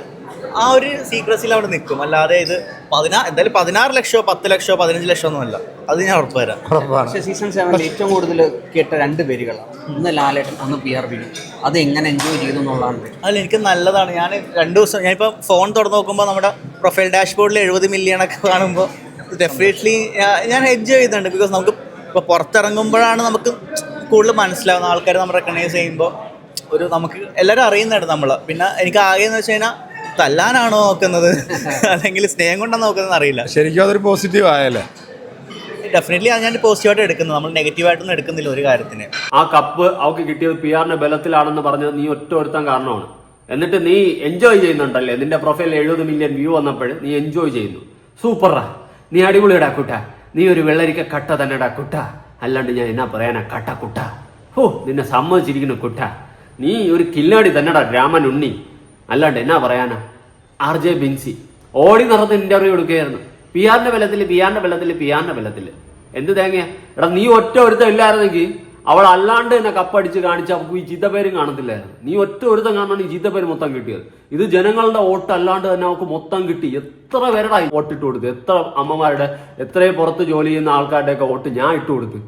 ആ ഒരു സീക്രസിൽ അവിടെ നിൽക്കും. അല്ലാതെ ഇത് എന്തായാലും 16 ലക്ഷമോ 10 ലക്ഷമോ 15 ലക്ഷമോ ഒന്നുമല്ല, അത് ഞാൻ ഉറപ്പ് തരാം. പക്ഷേ സീസൺ 7 ഏറ്റവും കൂടുതൽ കേട്ട 2 പേരുകളാണ്, ഒന്ന് ലാലേട്ടൻ, ഒന്ന് PR വിനു. അത് എങ്ങനെ എൻജോയ് ചെയ്തു എന്നുള്ളതാണ്. അല്ല, എനിക്ക് നല്ലതാണ്. ഞാൻ 2 ദിവസം ഞാനിപ്പോൾ ഫോൺ തുറന്ന് നോക്കുമ്പോൾ നമ്മുടെ പ്രൊഫൈൽ ഡാഷ്ബോർഡിൽ 70 മില്യണൊക്കെ കാണുമ്പോൾ ഡെഫിനറ്റ്ലി ഞാൻ എൻജോയ് ചെയ്യുന്നുണ്ട്. ബിക്കോസ് നമുക്ക് ഇപ്പോൾ പുറത്തിറങ്ങുമ്പോഴാണ് നമുക്ക് കൂടുതൽ മനസ്സിലാവുന്ന ആൾക്കാർ നമ്മൾ റെക്കഗ്നൈസ് ചെയ്യുമ്പോൾ നമുക്ക് എല്ലാവരും അറിയുന്നുണ്ട് നമ്മൾ. പിന്നെ എനിക്ക് ആകെ എന്ന് വെച്ച് കഴിഞ്ഞാൽ തല്ലാനാണോ നോക്കുന്നത് അല്ലെങ്കിൽ സ്നേഹം കൊണ്ടാണ് നോക്കുന്നത് അറിയില്ല. ശരിക്കും അതൊരു പോസിറ്റീവ് ആയല്ലേ? ഡെഫിനറ്റ്ലി അത് ഞാൻ പോസിറ്റീവായിട്ട് എടുക്കുന്നത്, നമ്മൾ നെഗറ്റീവായിട്ടൊന്നും എടുക്കുന്നില്ല ഒരു കാര്യത്തിന്. ആ കപ്പ് അവൾക്ക് കിട്ടിയത് PR-ന്റെ ബലത്തിലാണെന്ന് പറഞ്ഞത് നീ ഒറ്റ ഒരുത്തൻ കാരണമാണ്. എന്നിട്ട് നീ എൻജോയ് ചെയ്യുന്നുണ്ടല്ലേ? നിന്റെ പ്രൊഫൈലിൽ 70 മില്യൺ വ്യൂ വന്നപ്പോൾ നീ എൻജോയ് ചെയ്യുന്നു. സൂപ്പറാ, നീ അടിപൊളിയടാ കുട്ട, നീ ഒരു വെള്ളരിക്ക കട്ട തന്നെടാ കുട്ട, അല്ലാണ്ട് ഞാൻ എന്നാ പറയാനാ കട്ട കുട്ട. നിന്നെ സമ്മതിച്ചിരിക്കുന്നു കുട്ട, നീ ഒരു കില്ലാടി തന്നെടാ രാമൻ ഉണ്ണി, അല്ലാണ്ട് എന്നാ പറയാനാ. RJ ബിൻസി ഓടി നടന്ന് ഇന്റർവ്യൂ എടുക്കുകയായിരുന്നു. PR-ന്റെ ബലത്തിൽ എന്ത് തേങ്ങയാ എടാ. നീ ഒറ്റ ഒരുത്തം ഇല്ലായിരുന്നെങ്കിൽ അവൾ അല്ലാണ്ട് തന്നെ കപ്പടിച്ച് കാണിച്ച് അവൾക്ക് ഈ ചീത്തപ്പേരും കാണത്തില്ലായിരുന്നു. നീ ഒറ്റ ഒരുത്തം കാണാണ് ഈ ചീത്തപ്പേര് മൊത്തം കിട്ടിയത്. ഇത് ജനങ്ങളുടെ വോട്ട് അല്ലാണ്ട് തന്നെ അവൾക്ക് മൊത്തം കിട്ടി. എത്ര പേരുടെ വോട്ട് ഇട്ട് കൊടുത്ത്, എത്ര അമ്മമാരുടെ, എത്രയും പുറത്ത് ജോലി ചെയ്യുന്ന ആൾക്കാരുടെയൊക്കെ വോട്ട് ഞാൻ ഇട്ട് കൊടുത്ത്.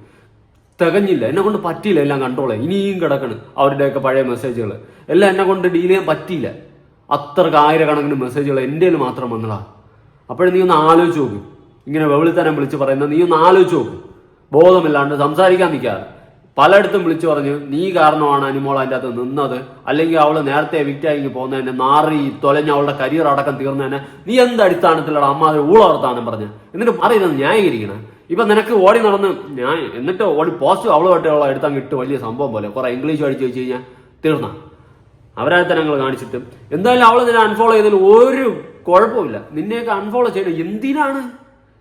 തികഞ്ഞില്ല, എന്നെ കൊണ്ട് പറ്റിയില്ല എല്ലാം കൺട്രോൾ ചെയ്യാൻ. ഇനിയും കിടക്കണം അവരുടെയൊക്കെ പഴയ മെസ്സേജുകൾ എല്ലാം എന്നെ കൊണ്ട് ഡീൽ ചെയ്യാൻ പറ്റിയില്ല. അത്രക്ക് ആയിരക്കണക്കിന് മെസ്സേജുകൾ എൻ്റെ മാത്രം വന്നതാ. അപ്പോഴും നീ ഒന്ന് ആലോചിച്ച് നോക്ക്, ഇങ്ങനെ വെളിത്തനം വിളിച്ച് പറയുന്നത് നീ ഒന്ന് ആലോചിച്ച് നോക്ക്. ബോധമില്ലാണ്ട് സംസാരിക്കാൻ നിൽക്കാതെ പലയിടത്തും വിളിച്ചു പറഞ്ഞു നീ കാരണമാണ് അനുമോൾ അതിൻ്റെ അകത്ത് നിന്നത്, അല്ലെങ്കിൽ അവൾ നേരത്തെ വിക്റ്റായി പോകുന്നതന്നെ, നാറി തൊലഞ്ഞ അവളുടെ കരിയർ അടക്കം തീർന്നതന്നെ നീ എന്ത് അടിസ്ഥാനത്തിലുള്ള അമ്മ അത് ഊളർത്താനും പറഞ്ഞ് എന്നിട്ട് പറയുന്നത് ന്യായീകരിക്കണം. ഇപ്പൊ നിനക്ക് ഓടി നടന്ന് ഞാൻ എന്നിട്ട് ഓടി പോസ്റ്റ് അവളുമായിട്ടുള്ള എടുത്തങ്ങ് ഇട്ട് വലിയ സംഭവം പോലെ കുറെ ഇംഗ്ലീഷ് അടിച്ച് വെച്ച് കഴിഞ്ഞാൽ തീർന്ന അവരാത്തനങ്ങൾ കാണിച്ചിട്ട് എന്തായാലും അവൾ നിന്നെ അൺഫോളോ ചെയ്തതിൽ ഒരു കുഴപ്പമില്ല. നിന്നെയൊക്കെ അൺഫോളോ ചെയ്യണം എന്തിനാണ്?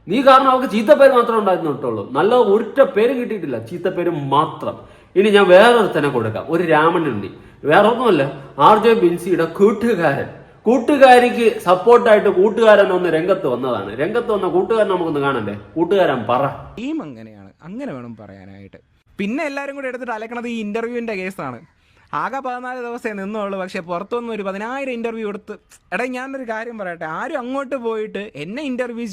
നീ കാരണം അവൾക്ക് ചീത്തപ്പേര് മാത്രമേ ഉണ്ടായിരുന്നു കിട്ടുള്ളൂ, നല്ല ഒറ്റ പേരും കിട്ടിയിട്ടില്ല, ചീത്തപ്പേര് മാത്രം. ഇനി ഞാൻ വേറൊരുത്തനെ കൊടുക്കാം, ഒരു രാമനുണ്ണി, വേറെ ഒന്നുമല്ല RJ ബിൻസിയുടെ കൂട്ടുകാരിക്ക് സപ്പോർട്ടായിട്ട് കൂട്ടുകാരൻ ഒന്ന് രംഗത്ത് വന്നതാണ്. രംഗത്ത് വന്ന കൂട്ടുകാരൻ നമുക്കൊന്ന് കാണണ്ടേ? കൂട്ടുകാരൻ പറ. ടീം അങ്ങനെയാണ്, അങ്ങനെ വേണം പറയാനായിട്ട്. പിന്നെ എല്ലാവരും കൂടി എടുത്തിട്ട് അലക്കണത് ഈ ഇന്റർവ്യൂവിന്റെ കേസാണ്. ആകെ 14 ദിവസമേ നിന്നുള്ളൂ, പക്ഷെ പുറത്തുനിന്ന് ഒരു 10,000 ഇന്റർവ്യൂ എടുത്ത്. ഞാനൊരു കാര്യം പറയട്ടെ, ആരും അങ്ങോട്ട് പോയിട്ട് എന്നെ ഇന്റർവ്യൂ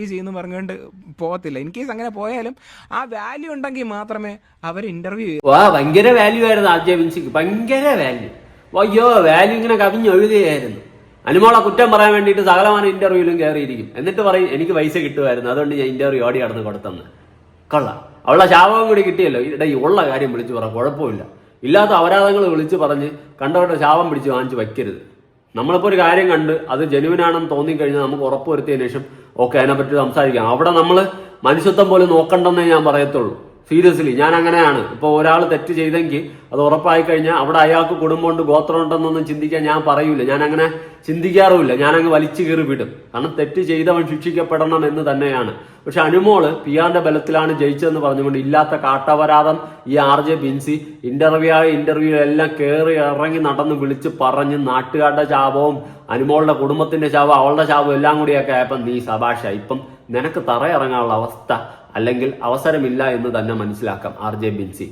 ചെയ്യുമെന്ന് പറഞ്ഞുകൊണ്ട് പോകത്തില്ല. ഇൻ കേസ് അങ്ങനെ പോയാലും ആ വാല്യൂ ഉണ്ടെങ്കിൽ മാത്രമേ അവർ ഇന്റർവ്യൂ ചെയ്യൂ. ഭയങ്കര വാല്യൂ ആയിരുന്നു RJ ബിൻസിക്ക്, ഭയങ്കര വാല്യൂ. അയ്യോ വാല്യൂ ഇങ്ങനെ കവിഞ്ഞൊഴുകുകയായിരുന്നു. അനുമോളെ കുറ്റം പറയാൻ വേണ്ടിയിട്ട് സകലமான ഇന്റർവ്യൂവിലും കയറിയിരിക്കും. എന്നിട്ട് പറയും എനിക്ക് പൈസ കിട്ടുമായിരുന്നു, അതുകൊണ്ട് ഞാൻ ഇന്റർവ്യൂ ഓടി നടന്ന് കൊടുത്തെന്ന്. കൊള്ളാം, അവളുടെ ശാപവും കൂടി കിട്ടിയല്ലോ. ഇവിടെ ഈ ഉള്ള കാര്യം വിളിച്ചു പറ, കുഴപ്പമില്ല. ഇല്ലാത്ത അപരാധങ്ങൾ വിളിച്ച് പറഞ്ഞ് കണ്ടവരുടെ ശാപം പിടിച്ച് വാങ്ങിച്ച് വയ്ക്കരുത്. നമ്മളിപ്പോൾ ഒരു കാര്യം കണ്ട് അത് ജെനുവിനാണെന്ന് തോന്നിക്കഴിഞ്ഞാൽ നമുക്ക് ഉറപ്പ് വരുത്തിയതിനു ശേഷം ഓക്കെ അതിനെപ്പറ്റി സംസാരിക്കാം. അവിടെ നമ്മൾ മനുഷ്യത്വം പോലും നോക്കണ്ടെന്നേ ഞാൻ പറയത്തുള്ളൂ. സീരിയസ്ലി ഞാൻ അങ്ങനെയാണ്. ഇപ്പോൾ ഒരാൾ തെറ്റ് ചെയ്തെങ്കിൽ അത് ഉറപ്പായി കഴിഞ്ഞാൽ അവിടെ അയാൾക്ക് കുടുംബമുണ്ട് ഗോത്രം ഉണ്ടെന്നൊന്നും ചിന്തിക്കാൻ ഞാൻ പറയൂല. ഞാൻ അങ്ങനെ ചിന്തിക്കാറുമില്ല. ഞാനങ്ങ് വലിച്ചു കയറി വിടും. കാരണം തെറ്റ് ചെയ്തവൻ ശിക്ഷിക്കപ്പെടണം എന്ന് തന്നെയാണ്. പക്ഷെ അനുമോള് PR-ന്റെ ബലത്തിലാണ് ജയിച്ചതെന്ന് പറഞ്ഞുകൊണ്ട് ഇല്ലാത്ത കാട്ടപരാധം ഈ RJ ബിൻസി ഇന്റർവ്യൂ എല്ലാം കയറി ഇറങ്ങി നടന്ന് വിളിച്ച് പറഞ്ഞ് നാട്ടുകാരുടെ ശാപവും അനുമോളുടെ കുടുംബത്തിന്റെ ശാപം അവളുടെ ശാപം എല്ലാം കൂടിയൊക്കെ ആയപ്പം നീ സഭാഷ ഇപ്പം നിനക്ക് തറയിറങ്ങാനുള്ള അവസ്ഥ അല്ലെങ്കിൽ അവസരമില്ല എന്ന് തന്നെ മനസ്സിലാക്കാം RJ ബിൻസി.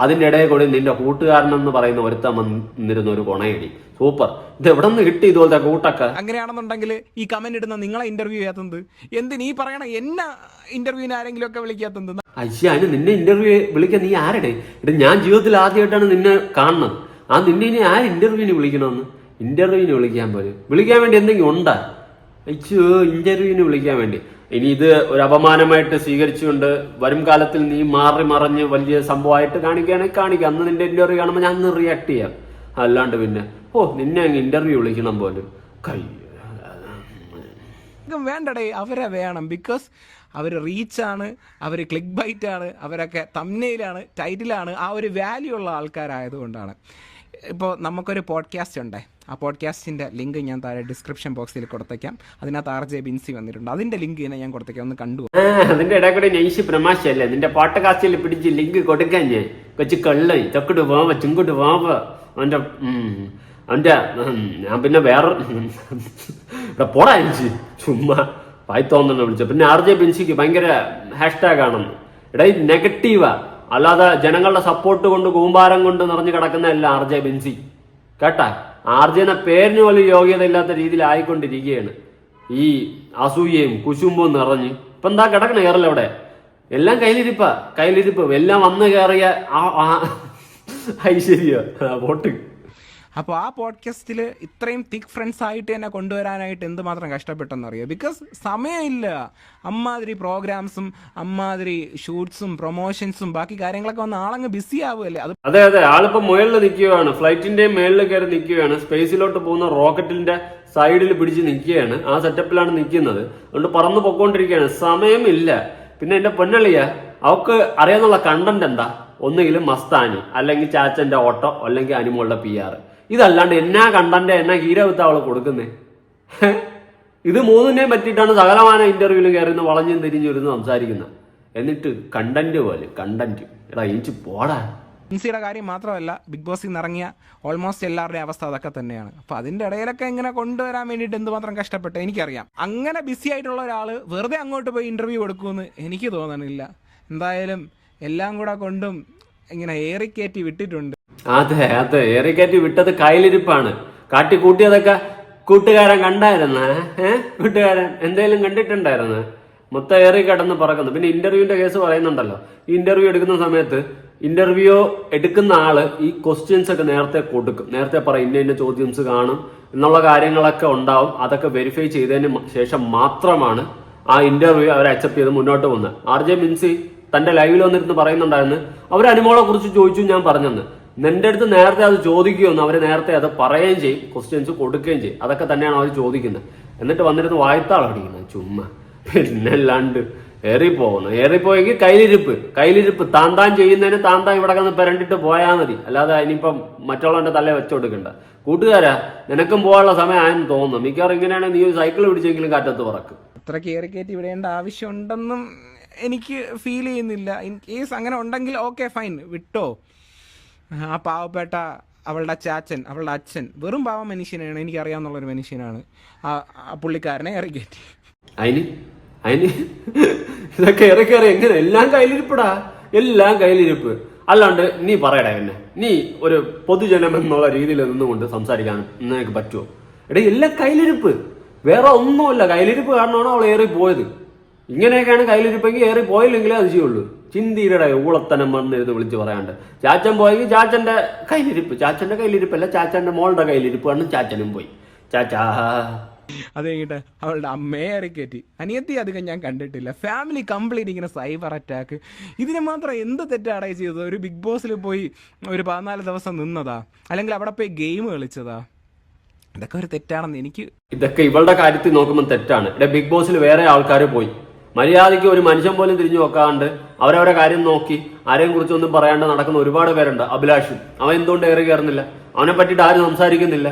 അതിൻ്റെ ഇടയിൽ കൂടി നിന്റെ കൂട്ടുകാരനെന്ന് പറയുന്ന ഒരുത്തം വന്നിരുന്ന ഒരു കൊണയടി. സൂപ്പർ, ഇത് എവിടെ നിന്ന് കിട്ടി ഇതുപോലത്തെ കൂട്ടൊക്കെ? അങ്ങനെയാണെന്നുണ്ടെങ്കിൽ ഈ കമന്റ് ഇടുന്ന നിങ്ങളെ ഇന്റർവ്യൂ ചെയ്യാത്തത് എന്തിനീ പറയണ? എന്നെ ഇന്റർവ്യൂവിന് ആരെങ്കിലും ഒക്കെ വിളിക്കാത്തത്? അയ്യാന് നിന്നെ ഇന്റർവ്യൂ വിളിക്കാൻ നീ ആരുടെ? ഇത് ഞാൻ ജീവിതത്തിൽ ആദ്യമായിട്ടാണ് നിന്നെ കാണുന്നത്. നിന്നെ ഇനി ആര് ഇന്റർവ്യൂവിന് വിളിക്കണമെന്ന്? ഇന്റർവ്യൂവിന് വിളിക്കാൻ പോലും വിളിക്കാൻ വേണ്ടി എന്തെങ്കിലും ഉണ്ടാ? അയ്യോ, ഇന്റർവ്യൂവിന് വിളിക്കാൻ വേണ്ടി. ഇനി ഇത് ഒരു അപമാനമായിട്ട് സ്വീകരിച്ചുകൊണ്ട് വരും കാലത്തിൽ നീ മാറി മറിഞ്ഞ് വലിയ സംഭവമായിട്ട് കാണിക്കുകയാണെങ്കിൽ കാണിക്കാം. അന്ന് നിന്റെ ഇന്റർവ്യൂ കാണുമ്പോൾ ഞാൻ അന്ന് റിയാക്ട് ചെയ്യാം. അല്ലാണ്ട് പിന്നെ നിന്നെ അങ്ങ് ഇന്റർവ്യൂ വിളിക്കണം പോലും വേണ്ടടേ. അവരെ വേണം, ബിക്കോസ് അവർ റീച്ചാണ്, അവർ ക്ലിക്ക് ബൈറ്റാണ്, അവരൊക്കെ തംബ്നെയിലാണ്, ടൈറ്റിലാണ്, ആ ഒരു വാല്യൂ ഉള്ള ആൾക്കാരായതുകൊണ്ടാണ്. ഇപ്പോൾ നമുക്കൊരു പോഡ്കാസ്റ്റ് ഉണ്ട്, ആ പോഡ്കാസ്റ്റിൻ്റെ ലിങ്ക് ഞാൻ താഴെ ഡിസ്ക്രിപ്ഷൻ ബോക്സിൽ കൊടുത്തേക്കാം. അതിനകത്ത് RJ ബിൻസി വന്നിട്ടുണ്ട്. അതിൻ്റെ ലിങ്ക് തന്നെ ഞാൻ കൊടുത്തേക്കാം, ഒന്ന് കണ്ടു. അതിന്റെ ഇടയിൽ കൂടെ നൈസ് പ്രമാശല്ലേ നിന്റെ പോഡ്കാസ്റ്റിൽ പിടിച്ച് ലിങ്ക് കൊടുക്കാൻ ഞാൻ കൊച്ചു കള്ളി ചക്കോട്ട് പോവാ ചിങ്കോട്ട് പോവാ അവന്റെ ഞാൻ പിന്നെ വേറെ പോടാ എനിക്ക് ചുമ്മാ വായി തോന്നണം വിളിച്ച. പിന്നെ RJ ബിൻസിക്ക് ഭയങ്കര ഹാഷ്ടാഗ് ആണെന്ന്. എടാ ഈ നെഗറ്റീവാ, അല്ലാതെ ജനങ്ങളുടെ സപ്പോർട്ട് കൊണ്ട് കൂമ്പാരം കൊണ്ട് നിറഞ്ഞു കിടക്കുന്നതല്ല RJ ബിൻസി കേട്ടാ. RJ എന്ന പേരിന് പോലും യോഗ്യത ഇല്ലാത്ത രീതിയിൽ ആയിക്കൊണ്ടിരിക്കുകയാണ്. ഈ അസൂയയും കുശുമ്പും നിറഞ്ഞ് ഇപ്പൊ എന്താ കിടക്കണ കേരളവിടെ എല്ലാം കയ്യിലിരിപ്പ് എല്ലാം വന്ന് കയറിയ ഐശ്വര്യ വോട്ട്. അപ്പോൾ ആ പോഡ്കാസ്റ്റിൽ ഇത്രയും തിക്ക് ഫ്രണ്ട്സ് ആയിട്ട് തന്നെ കൊണ്ടുവരാനായിട്ട് എന്തുമാത്രം കഷ്ടപ്പെട്ടെന്നറിയോ? ബിക്കോസ് സമയമില്ല. അമ്മാതിരി പ്രോഗ്രാംസും അമ്മാതിരി ഷൂട്ട്സും പ്രൊമോഷൻസും ബാക്കി കാര്യങ്ങളൊക്കെ വന്ന് ആളങ്ങ് ബിസി ആവുമല്ലേ. അതെ ആളിപ്പോ മുകളിൽ നിൽക്കുകയാണ്, ഫ്ലൈറ്റിന്റെ മേളിൽ കയറി നിൽക്കുകയാണ്, സ്പേസിലോട്ട് പോകുന്ന റോക്കറ്റിന്റെ സൈഡിൽ പിടിച്ച് നിൽക്കുകയാണ്. ആ സെറ്റപ്പിലാണ് നിൽക്കുന്നത്. അതുകൊണ്ട് പറന്നു പൊക്കോണ്ടിരിക്കുകയാണ്, സമയമില്ല. പിന്നെ എന്റെ പൊന്നളിയ അവക്ക് അറിയാന്നുള്ള കണ്ടന്റ് എന്താ? ഒന്നുകിലും മസ്താനി, അല്ലെങ്കിൽ ചാച്ചന്റെ ഓട്ടോ, അല്ലെങ്കിൽ അനിമോളുടെ PR. ഇതല്ലാണ്ട് എന്നാ കണ്ടന്റ് എന്നാ ഹീരോവിത്ത അവള് കൊടുക്കുന്നേ? ഇത് മൂന്നിനെയും പറ്റിയിട്ടാണ് സകലമാന ഇന്റർവ്യൂവിൽ കയറുന്ന വളഞ്ഞും തിരിഞ്ഞിരുന്ന് സംസാരിക്കുന്നത്. എന്നിട്ട് കണ്ടന്റ് പോലെ കണ്ടന്റ് എടാ എനിക്ക് പോടാ. ബിൻസിയുടെ കാര്യം മാത്രമല്ല, ബിഗ് ബോസിൽ നിന്ന് ഇറങ്ങിയ ഓൾമോസ്റ്റ് എല്ലാവരുടെയും അവസ്ഥ അതൊക്കെ തന്നെയാണ്. അപ്പോൾ അതിൻ്റെ ഇടയിലൊക്കെ ഇങ്ങനെ കൊണ്ടുവരാൻ വേണ്ടിയിട്ട് എന്തുമാത്രം കഷ്ടപ്പെട്ട് എനിക്കറിയാം. അങ്ങനെ ബിസി ആയിട്ടുള്ള ഒരാൾ വെറുതെ അങ്ങോട്ട് പോയി ഇൻ്റർവ്യൂ കൊടുക്കുമെന്ന് എനിക്ക് തോന്നണില്ല. എന്തായാലും എല്ലാം കൂടെ കൊണ്ടും ഇങ്ങനെ ഏറിക്കയറ്റി വിട്ടിട്ടുണ്ട്. അതെ ഏറിക്കയറ്റി വിട്ടത് കയ്യിലിരിപ്പാണ്. കാട്ടിക്കൂട്ടിയതൊക്കെ കൂട്ടുകാരൻ കണ്ടായിരുന്ന കൂട്ടുകാരൻ എന്തായാലും കണ്ടിട്ടുണ്ടായിരുന്നു. മൊത്തം ഏറി കിടന്ന് പറക്കുന്നു. പിന്നെ ഇന്റർവ്യൂവിന്റെ കേസ് പറയുന്നുണ്ടല്ലോ. ഈ ഇന്റർവ്യൂ എടുക്കുന്ന സമയത്ത് ഇന്റർവ്യൂ എടുക്കുന്ന ആള് ഈ ക്വസ്റ്റ്യൻസ് ഒക്കെ നേരത്തെ കൊടുക്കും. നേരത്തെ പറയും ഇന്ന ചോദ്യംസ് കാണും എന്നുള്ള കാര്യങ്ങളൊക്കെ ഉണ്ടാവും. അതൊക്കെ വെരിഫൈ ചെയ്തതിന് ശേഷം മാത്രമാണ് ആ ഇന്റർവ്യൂ അവർ അക്സെപ്റ്റ് ചെയ്ത് മുന്നോട്ട് പോകുന്നത്. RJ ബിൻസി തന്റെ ലൈവിൽ വന്നിരുന്ന് പറയുന്നുണ്ടായിരുന്നു, അവർ അനിമോളെ കുറിച്ച് ചോദിച്ചു, ഞാൻ പറഞ്ഞെന്ന്. നിന്റെ അടുത്ത് നേരത്തെ അത് ചോദിക്കുമെന്ന് അവർ നേരത്തെ അത് പറയുകയും ചെയ്യും, ക്വസ്റ്റ്യൻസ് കൊടുക്കുകയും ചെയ്യും. അതൊക്കെ തന്നെയാണ് അവർ ചോദിക്കുന്നത്. എന്നിട്ട് വന്നിരുന്ന് വായ്ത്താൾ അടിക്കുന്നത് ചുമ്മാ. പിന്നെ അല്ലാണ്ട് ഏറിപ്പോയെങ്കിൽ കയ്യിലിരിപ്പ് താൻ ചെയ്യുന്നതിന് താൻ ഇവിടെ കന്ന് പെരണ്ടിട്ട് പോയാൽ മതി. അല്ലാതെ ഇനിയിപ്പം മറ്റുള്ളവന്റെ തലയെ വെച്ചുകൊടുക്കണ്ട. കൂട്ടുകാരാ നിനക്കും പോകാനുള്ള സമയം ആയെന്ന് തോന്നുന്നു. മിക്കവാറും ഇങ്ങനെയാണെങ്കിൽ നീ ഒരു സൈക്കിൾ പിടിച്ചെങ്കിലും കാറ്റത്ത് പറക്കും. അത്ര കയറിക്കയറ്റി വിടേണ്ട ആവശ്യമുണ്ടെന്നും എനിക്ക് ഫീൽ ചെയ്യുന്നില്ല. ഇൻ കേസ് അങ്ങനെ ഉണ്ടെങ്കിൽ ഓക്കെ ഫൈൻ, വിട്ടോ. ആ പാവപ്പെട്ട അവളുടെ ചാച്ചൻ, അവളുടെ അച്ഛൻ വെറും പാവ മനുഷ്യനാണ്, എനിക്കറിയാവുന്നുള്ളൊരു മനുഷ്യനാണ്. ആ പുള്ളിക്കാരനെ ഇറങ്ങിക്കയറ്റി അതിന് ഇതൊക്കെ ഇറക്കേറി എങ്ങനെ എല്ലാം കയ്യിലിരിപ്പ്. അല്ലാണ്ട് നീ പറയടാ എന്നെ, നീ ഒരു പൊതുജനം എന്നുള്ള രീതിയിൽ നിന്നുകൊണ്ട് സംസാരിക്കാൻ നിനക്ക് പറ്റുമോ? എടേ എല്ലാം കയ്യിലിരിപ്പ്, വേറെ ഒന്നുമല്ല. കയ്യിലിരിപ്പ് കാരണമാണ് അവൾ ഏറി പോയത്. ഇങ്ങനെയൊക്കെയാണ് കയ്യിലിരിപ്പെങ്കിൽ ഏറി പോയില്ലെങ്കിലേ അത് ചെയ്യുള്ളൂ. ചിന്തിയുടെ ഊളത്തനം വന്നിരുന്ന് വിളിച്ച് പറയാണ്ട്. ചാച്ചൻ പോയെങ്കിൽ ചാച്ചന്റെ കയ്യിലിരിപ്പല്ല, ചാച്ചന്റെ മോളുടെ കയ്യിലിരിപ്പാണ്. ചാച്ചനും പോയി. ചാച്ചാ അത് കഴിഞ്ഞിട്ട് അവളുടെ അമ്മയെ ഇറക്കറ്റി. അനിയത്തി അധികം ഞാൻ കണ്ടിട്ടില്ല. ഫാമിലി കംപ്ലീറ്റ് ഇങ്ങനെ സൈബർ അറ്റാക്ക്. ഇതിന് മാത്രം എന്ത് തെറ്റാണ് ചെയ്തത്? ഒരു ബിഗ് ബോസിൽ പോയി ഒരു 14 ദിവസം നിന്നതാ, അല്ലെങ്കിൽ അവിടെ പോയി ഗെയിം കളിച്ചതാ? ഇതൊക്കെ ഒരു തെറ്റാണെന്ന് എനിക്ക്. ഇതൊക്കെ ഇവളുടെ കാര്യത്തിൽ നോക്കുമ്പോൾ തെറ്റാണ്. ഇവിടെ ബിഗ് ബോസിൽ വേറെ ആൾക്കാർ പോയി മര്യാദയ്ക്ക് ഒരു മനുഷ്യൻ പോലും തിരിഞ്ഞു നോക്കാണ്ട് അവരവരെ കാര്യം നോക്കി ആരെയും കുറിച്ചൊന്നും പറയാണ്ട് നടക്കുന്ന ഒരുപാട് പേരുണ്ട്. അഭിലാഷും അവൻ എന്തുകൊണ്ട് ഏറി കയറുന്നില്ല? അവനെ പറ്റിയിട്ട് ആരും സംസാരിക്കുന്നില്ല.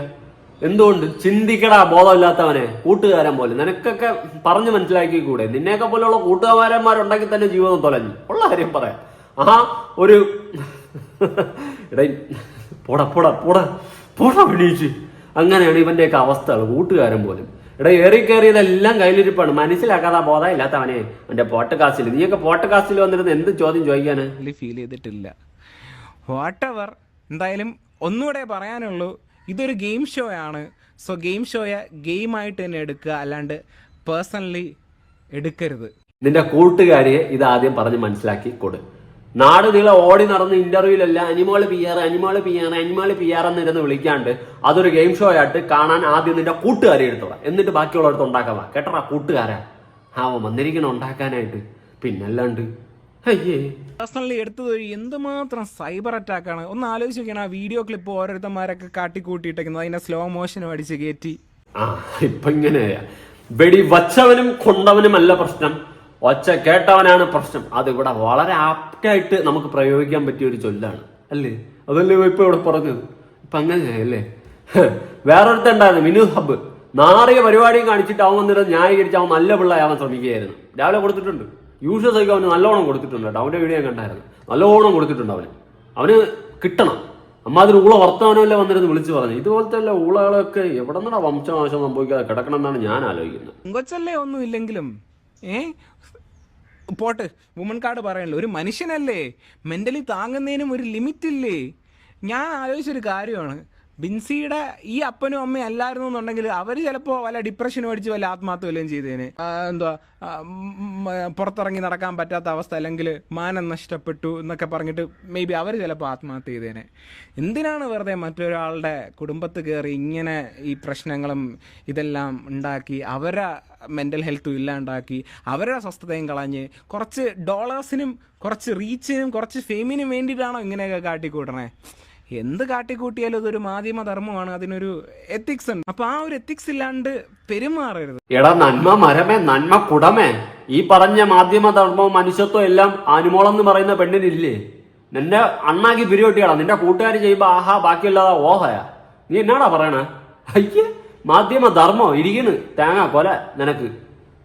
എന്തുകൊണ്ട്? ചിന്തിക്കടാ ബോധമില്ലാത്തവനെ. കൂട്ടുകാരൻ പോലെ നിനക്കൊക്കെ പറഞ്ഞു മനസ്സിലാക്കി കൂടെ? നിന്നെയൊക്കെ പോലെയുള്ള കൂട്ടുകാരന്മാരുണ്ടെങ്കിൽ തന്നെ ജീവിതം തൊലഞ്ഞു. ഉള്ള കാര്യം പറയാം. ഒരു പോടാ വിളിച്ച്. അങ്ങനെയാണ് ഇവന്റെയൊക്കെ അവസ്ഥകൾ. കൂട്ടുകാരൻ പോലും ഏറി കയറിയതെല്ലാം കയ്യിലിരിപ്പാണ്. മനസ്സിലാക്കാതെ ബോധം ഇല്ലാത്തവനെ എന്റെ പോഡ്കാസ്റ്റിൽ. നീയൊക്കെ പോഡ്കാസ്റ്റിൽ വന്നിരുന്ന് എന്ത് ചോദ്യം ചോദിക്കാന്? ഫീൽ ചെയ്തിട്ടില്ല. വാട്ടെവർ. എന്തായാലും ഒന്നുകൂടെ പറയാനുള്ളൂ, ഇതൊരു ഗെയിം ഷോ ആണ്. സോ ഗെയിം ഷോയെ ഗെയിമായിട്ട് തന്നെ എടുക്കുക, അല്ലാണ്ട് പേഴ്സണലി എടുക്കരുത്. നിന്റെ കൂട്ടുകാരിയെ ഇത് ആദ്യം പറഞ്ഞ് മനസ്സിലാക്കി കൊടു. നാട് നീളെ ഓടി നടന്ന് ഇന്റർവ്യൂലല്ല അനിമോള് PR എന്നിരുന്ന് വിളിക്കാണ്ട് അതൊരു ഗെയിം ഷോ ആയിട്ട് കാണാൻ ആദ്യം നിന്റെ കൂട്ടുകാരെ എടുത്തോളാം. എന്നിട്ട് ബാക്കിയുള്ളവർക്ക് ഉണ്ടാക്കാവാ. കേട്ടറാ കൂട്ടുകാരാ വന്നിരിക്കണം ഉണ്ടാക്കാനായിട്ട്. പിന്നല്ലാണ്ട് പേഴ്സണലി എടുത്തത് എന്തുമാത്രം സൈബർ അറ്റാക്കാണ്. ഒന്ന് ആലോചിച്ച് നോക്കിയാണ് ആ വീഡിയോ ക്ലിപ്പ് ഓരോരുത്തന്മാരൊക്കെ കാട്ടിക്കൂട്ടിയിട്ടേക്കുന്നത്. അതിന്റെ സ്ലോ മോഷനും അടിച്ച് കയറ്റി. ഇപ്പൊ ഇങ്ങനെയാ. വെടി വച്ചവനും കൊണ്ടവനുമല്ല പ്രശ്നം, ഒച്ച കേട്ടവനാണ് പ്രശ്നം. അതിവിടെ വളരെ ആപ്റ്റായിട്ട് നമുക്ക് പ്രയോഗിക്കാൻ പറ്റിയ ഒരു ചൊല്ലാണ് അല്ലേ? അതല്ലേ ഇപ്പൊ ഇവിടെ പറഞ്ഞത്. ഇപ്പൊ അങ്ങനെയല്ലേ? വേറൊരുത്തുണ്ടായിരുന്നു മിനു ഹബ്ബ്, നാറിയ പരിപാടിയും കാണിച്ചിട്ട് അവൻ വന്നിട്ട് ന്യായീകരിച്ച് അവൻ നല്ല പിള്ളയാവാൻ ശ്രമിക്കുകയായിരുന്നു. രാവിലെ കൊടുത്തിട്ടുണ്ട്, യൂഷ്വൽ സൈക്കോ അവന് നല്ലോണം കൊടുത്തിട്ടുണ്ട് കേട്ടോ. അവൻ്റെ വീഡിയോ ഞാൻ കണ്ടായിരുന്നു, നല്ലോണം കൊടുത്തിട്ടുണ്ട്. അവന് കിട്ടണം. അമ്മാതിരി ഊള വർത്തമാനമല്ലേ വന്നിരുന്ന് വിളിച്ചു പറഞ്ഞു. ഇതുപോലത്തെ അല്ല ഊളകളൊക്കെ എവിടെ നിന്നാ വംശനാശം സംഭവിക്കാതെ കിടക്കണം എന്നാണ് ഞാൻ ആലോചിക്കുന്നത്. കൊച്ചല്ലേ ഒന്നും ഇല്ലെങ്കിലും പോട്ട് വുമൺ കാർഡ് പറയണല്ലോ, ഒരു മനുഷ്യനല്ലേ, മെന്റലി താങ്ങുന്നതിനും ഒരു ലിമിറ്റ് ഇല്ലേ? ഞാൻ ആലോചിച്ചൊരു കാര്യമാണ്, ബിൻസിയുടെ ഈ അപ്പനും അമ്മയും അല്ലായിരുന്നു എന്നുണ്ടെങ്കിൽ അവർ ചിലപ്പോൾ വല്ല ഡിപ്രഷനും അടിച്ച് വല്ല ആത്മഹത്യ വല്ലതും ചെയ്തേനെ. പുറത്തിറങ്ങി നടക്കാൻ പറ്റാത്ത അവസ്ഥ, അല്ലെങ്കിൽ മാനം നഷ്ടപ്പെട്ടു എന്നൊക്കെ പറഞ്ഞിട്ട് മേ ബി അവർ ചിലപ്പോൾ ആത്മഹത്യ ചെയ്തേനെ. എന്തിനാണ് വെറുതെ മറ്റൊരാളുടെ കുടുംബത്ത് കയറി ഇങ്ങനെ ഈ പ്രശ്നങ്ങളും ഇതെല്ലാം ഉണ്ടാക്കി, അവരെ മെൻ്റൽ ഹെൽത്തും ഇല്ലാണ്ടാക്കി, അവരുടെ സ്വസ്ഥതയും കളഞ്ഞ് കുറച്ച് ഡോളേഴ്സിനും കുറച്ച് റീച്ചിനും കുറച്ച് ഫെയിമിനും വേണ്ടിയിട്ടാണോ ഇങ്ങനെയൊക്കെ കാട്ടിക്കൂട്ടണേ? എന്ത് കാട്ടിക്കൂട്ടിയാലും അതൊരു മാധ്യമ ധർമ്മമാണ്, അതിനൊരു എത്തിക്സ് ഉണ്ട്. അപ്പൊ ആ ഒരു എത്തിക്സ് ഇല്ലാണ്ട് പെരുമാറരുത്. എടാ നന്മ മരമേ, നന്മ കുടമേ, ഈ പറഞ്ഞ മാധ്യമ ധർമ്മവും മനുഷ്യത്വം എല്ലാം അനുമോളെന്ന് പറയുന്ന പെണ്ണിനില്ലേ? നിന്റെ അണ്ണാക്കി പിരിവട്ടിയാടാ. നിന്റെ കൂട്ടുകാർ ചെയ്യുമ്പോ ആഹാ ബാക്കിയല്ലാതെ ഓഹയാ. നീ എന്നാടാ പറയണേ? അയ്യേ, മാധ്യമ ധർമ്മം ഇരിക്കുന്നു തേങ്ങ കൊല നിനക്ക്.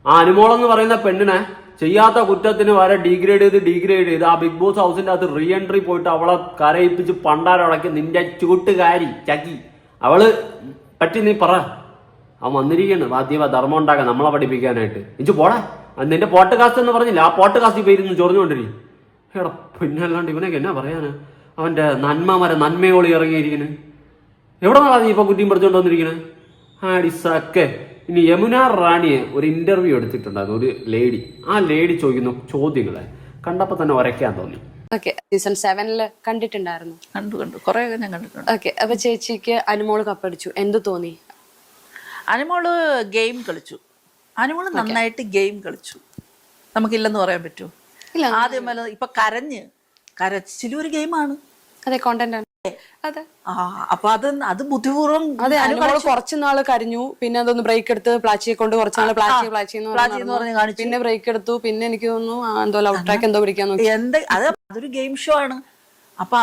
ആ അനുമോളെന്ന് പറയുന്ന പെണ്ണിനെ ചെയ്യാത്ത കുറ്റത്തിന് വരെ ഡീഗ്രേഡ് ചെയ്ത് ആ ബിഗ് ബോസ് ഹൗസിന്റെ അകത്ത് റീ എൻട്രി പോയിട്ട് അവളെ കരയിപ്പിച്ച് പണ്ടാരടക്കി നിന്റെ ചൂട്ടുകാരി ചക്കി അവള് പറ്റി. നീ പറ, അവൻ വന്നിരിക്കുന്നു മാധ്യമ ധർമ്മം ഉണ്ടാക്കാൻ നമ്മളെ പഠിപ്പിക്കാനായിട്ട്. ഇഞ്ചു പോടാ, നിന്റെ പോഡ്കാസ്റ്റ് എന്ന് പറഞ്ഞില്ല, ആ പോഡ്കാസ്റ്റ് പേരുന്ന് ചൊറിഞ്ഞുകൊണ്ടിരിക്കും. എടാ പിന്നെ അല്ലാണ്ട് ഇവനൊക്കെ എന്നാ പറയാന്? അവന്റെ നന്മയോളി ഇറങ്ങിയിരിക്കുന്നു. എവിടെ നിന്നാ നീ ഇപ്പൊ കുറ്റിയും പറിച്ചോണ്ട് വന്നിരിക്കണേ? ആടിസക്കെ. ഇനി യമുന റാണിയെ ഒരു ഇന്റർവ്യൂ എടുത്തിട്ടുണ്ടായിരുന്നു ഒരു ലേഡി. ആ ലേഡി ചോദിക്കുന്ന ചോദ്യങ്ങളെ കണ്ടപ്പോ തന്നെ ഉരയ്ക്കാൻ തോന്നി. ഓക്കെ, സീസൺ 7 കണ്ടിട്ടുണ്ടായിരുന്നു. കണ്ടു കുറേയൊക്കെ ഞാൻ കണ്ടിട്ടുണ്ട്. ഓക്കെ, അപ്പൊ ചേച്ചിക്ക് അനുമോള് കപ്പടിച്ചു, എന്ത് തോന്നി? അനുമോള് ഗെയിം കളിച്ചു. അനുമോള് നന്നായിട്ട് ഗെയിം കളിച്ചു. നമുക്കില്ലെന്ന് പറയാൻ പറ്റുമോ? ഇല്ല, ആദ്യം ഇപ്പൊ കരച്ചിലും ഒരു ഗെയിമാണ്. അതെ, കോണ്ടന്റ് ആണ്. അതെ, അപ്പൊ അത് ബുദ്ധിപൂർവ്വം. അതെ, അനുമോള് കുറച്ചു നാള് കരഞ്ഞു, പിന്നെ അതൊന്ന് ബ്രേക്ക് എടുത്ത് പ്ലാച്ചിയെ കൊണ്ട് കുറച്ചു നാള് പ്ലാച്ചി എന്ന് പറഞ്ഞ് കാണിച്ചു, പിന്നെ ബ്രേക്ക് എടുത്തു, പിന്നെ എനിക്ക് തോന്നുന്നു എന്തോ ലവ് ട്രാക്ക് എന്തോ പിടിക്കാൻ നോക്കി. അതൊരു ഗെയിം ഷോ ആണ്. അപ്പൊ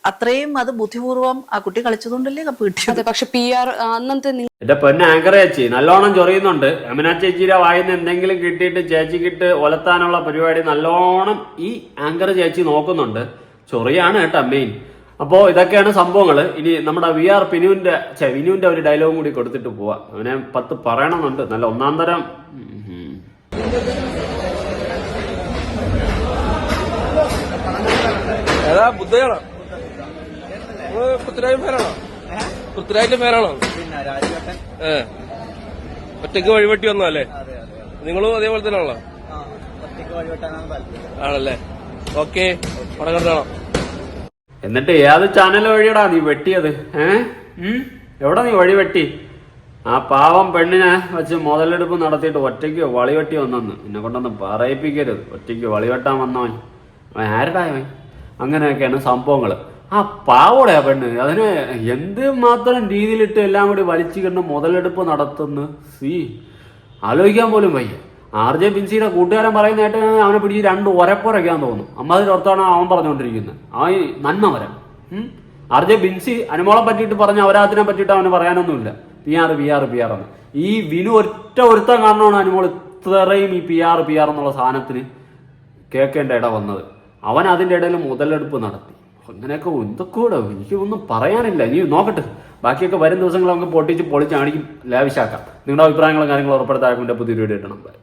അത്രയും അത് ബുദ്ധിപൂർവ്വം ആ കുട്ടി കളിച്ചതുകൊണ്ടല്ലേ കപ്പ് കിട്ടിയത്. പക്ഷെ PR അന്നത്തെ എന്റെ പൊന്നെ ആങ്കർ ചേച്ചി നല്ലോണം ചൊറിയുന്നുണ്ട്. യമുന ചേച്ചിയുടെ വായിന്ന് എന്തെങ്കിലും കിട്ടിയിട്ട് ചേച്ചിക്കിട്ട് ഒലത്താനുള്ള പരിപാടി നല്ലോണം ഈ ആങ്കർ ചേച്ചി നോക്കുന്നുണ്ട്. ചൊറിയാണ് കേട്ടോ മെയിൻ. അപ്പോ ഇതൊക്കെയാണ് സംഭവങ്ങള്. ഇനി നമ്മുടെ VR വിനുവിന്റെ ഒരു ഡയലോഗും കൂടി കൊടുത്തിട്ട് പോവാ. അവനെ 10 പറയണമെന്നുണ്ട്. നല്ല ഒന്നാം തരം. ഏതാ ബുദ്ധയാണോ? പൃഥ്വിരാജ് ഫാനാണോ? പൃഥ്വിരാജിന്റെ ഫാനാണോ? ഒറ്റയ്ക്ക് വഴിവെട്ടി വന്നല്ലേ? നിങ്ങളും അതേപോലെ തന്നെ ആണല്ലോ? ആണല്ലേ? ഓക്കെ, പടം കണ്ടാണോ? എന്നിട്ട് ഏത് ചാനൽ വഴിയടാ നീ വെട്ടിയത്? എവിടെ നീ വഴി വെട്ടി? ആ പാവം പെണ്ണിനെ വെച്ച് മുതലെടുപ്പ് നടത്തിയിട്ട് ഒറ്റയ്ക്ക് വളിവെട്ടി വന്നെന്ന് എന്നെ കൊണ്ടൊന്നും പറയിപ്പിക്കരുത്. ഒറ്റയ്ക്ക് വളിവെട്ടാൻ വന്നവൻ അവൻ ആരുടായവൻ? അങ്ങനെയൊക്കെയാണ് സംഭവങ്ങൾ. ആ പാവോടെ ആ പെണ്ണ് അതിന് എന്ത് മാത്രം രീതിയിലിട്ട് എല്ലാം കൂടി വലിച്ചു കണ്ട് മുതലെടുപ്പ് നടത്തുന്നു. ആലോചിക്കാൻ പോലും വയ്യ. RJ ബിൻസിയുടെ കൂട്ടുകാരൻ പറയുന്നതായിട്ട് അവനെ പിടിച്ച് 2 ഒരപ്പൊരയ്ക്കാൻ തോന്നുന്നു. അമ്മാതിരി ഓർത്താണ് അവൻ പറഞ്ഞുകൊണ്ടിരിക്കുന്നത്. അവൻ നന്മ വരാൻ. RJ ബിൻസി അനുമോളെ പറ്റിയിട്ട് പറഞ്ഞ അവരാത്തിനെ പറ്റിയിട്ട് അവന് പറയാനൊന്നുമില്ല. PR എന്ന് ഈ വിനു ഒരുത്തൻ കാരണമാണ് അനുമോൾ ഇത്രയും ഈ PR എന്നുള്ള സാധനത്തിന് കേൾക്കേണ്ട ഇട വന്നത്. അവൻ അതിൻ്റെ ഇടയിൽ മുതലെടുപ്പ് നടത്തി. അങ്ങനെയൊക്കെ എന്തൊക്കെ എനിക്ക് ഒന്നും പറയാനില്ല. ഇനി നോക്കട്ടെ, ബാക്കിയൊക്കെ വരും ദിവസങ്ങൾ നമുക്ക് പൊളിച്ച് കാണിക്കും, ലാവിശാക്കാം. നിങ്ങളുടെ അഭിപ്രായങ്ങളും കാര്യങ്ങളും ഉറപ്പെടുത്താൻ പുതിയൊരു വീഡിയോ ഇടണം.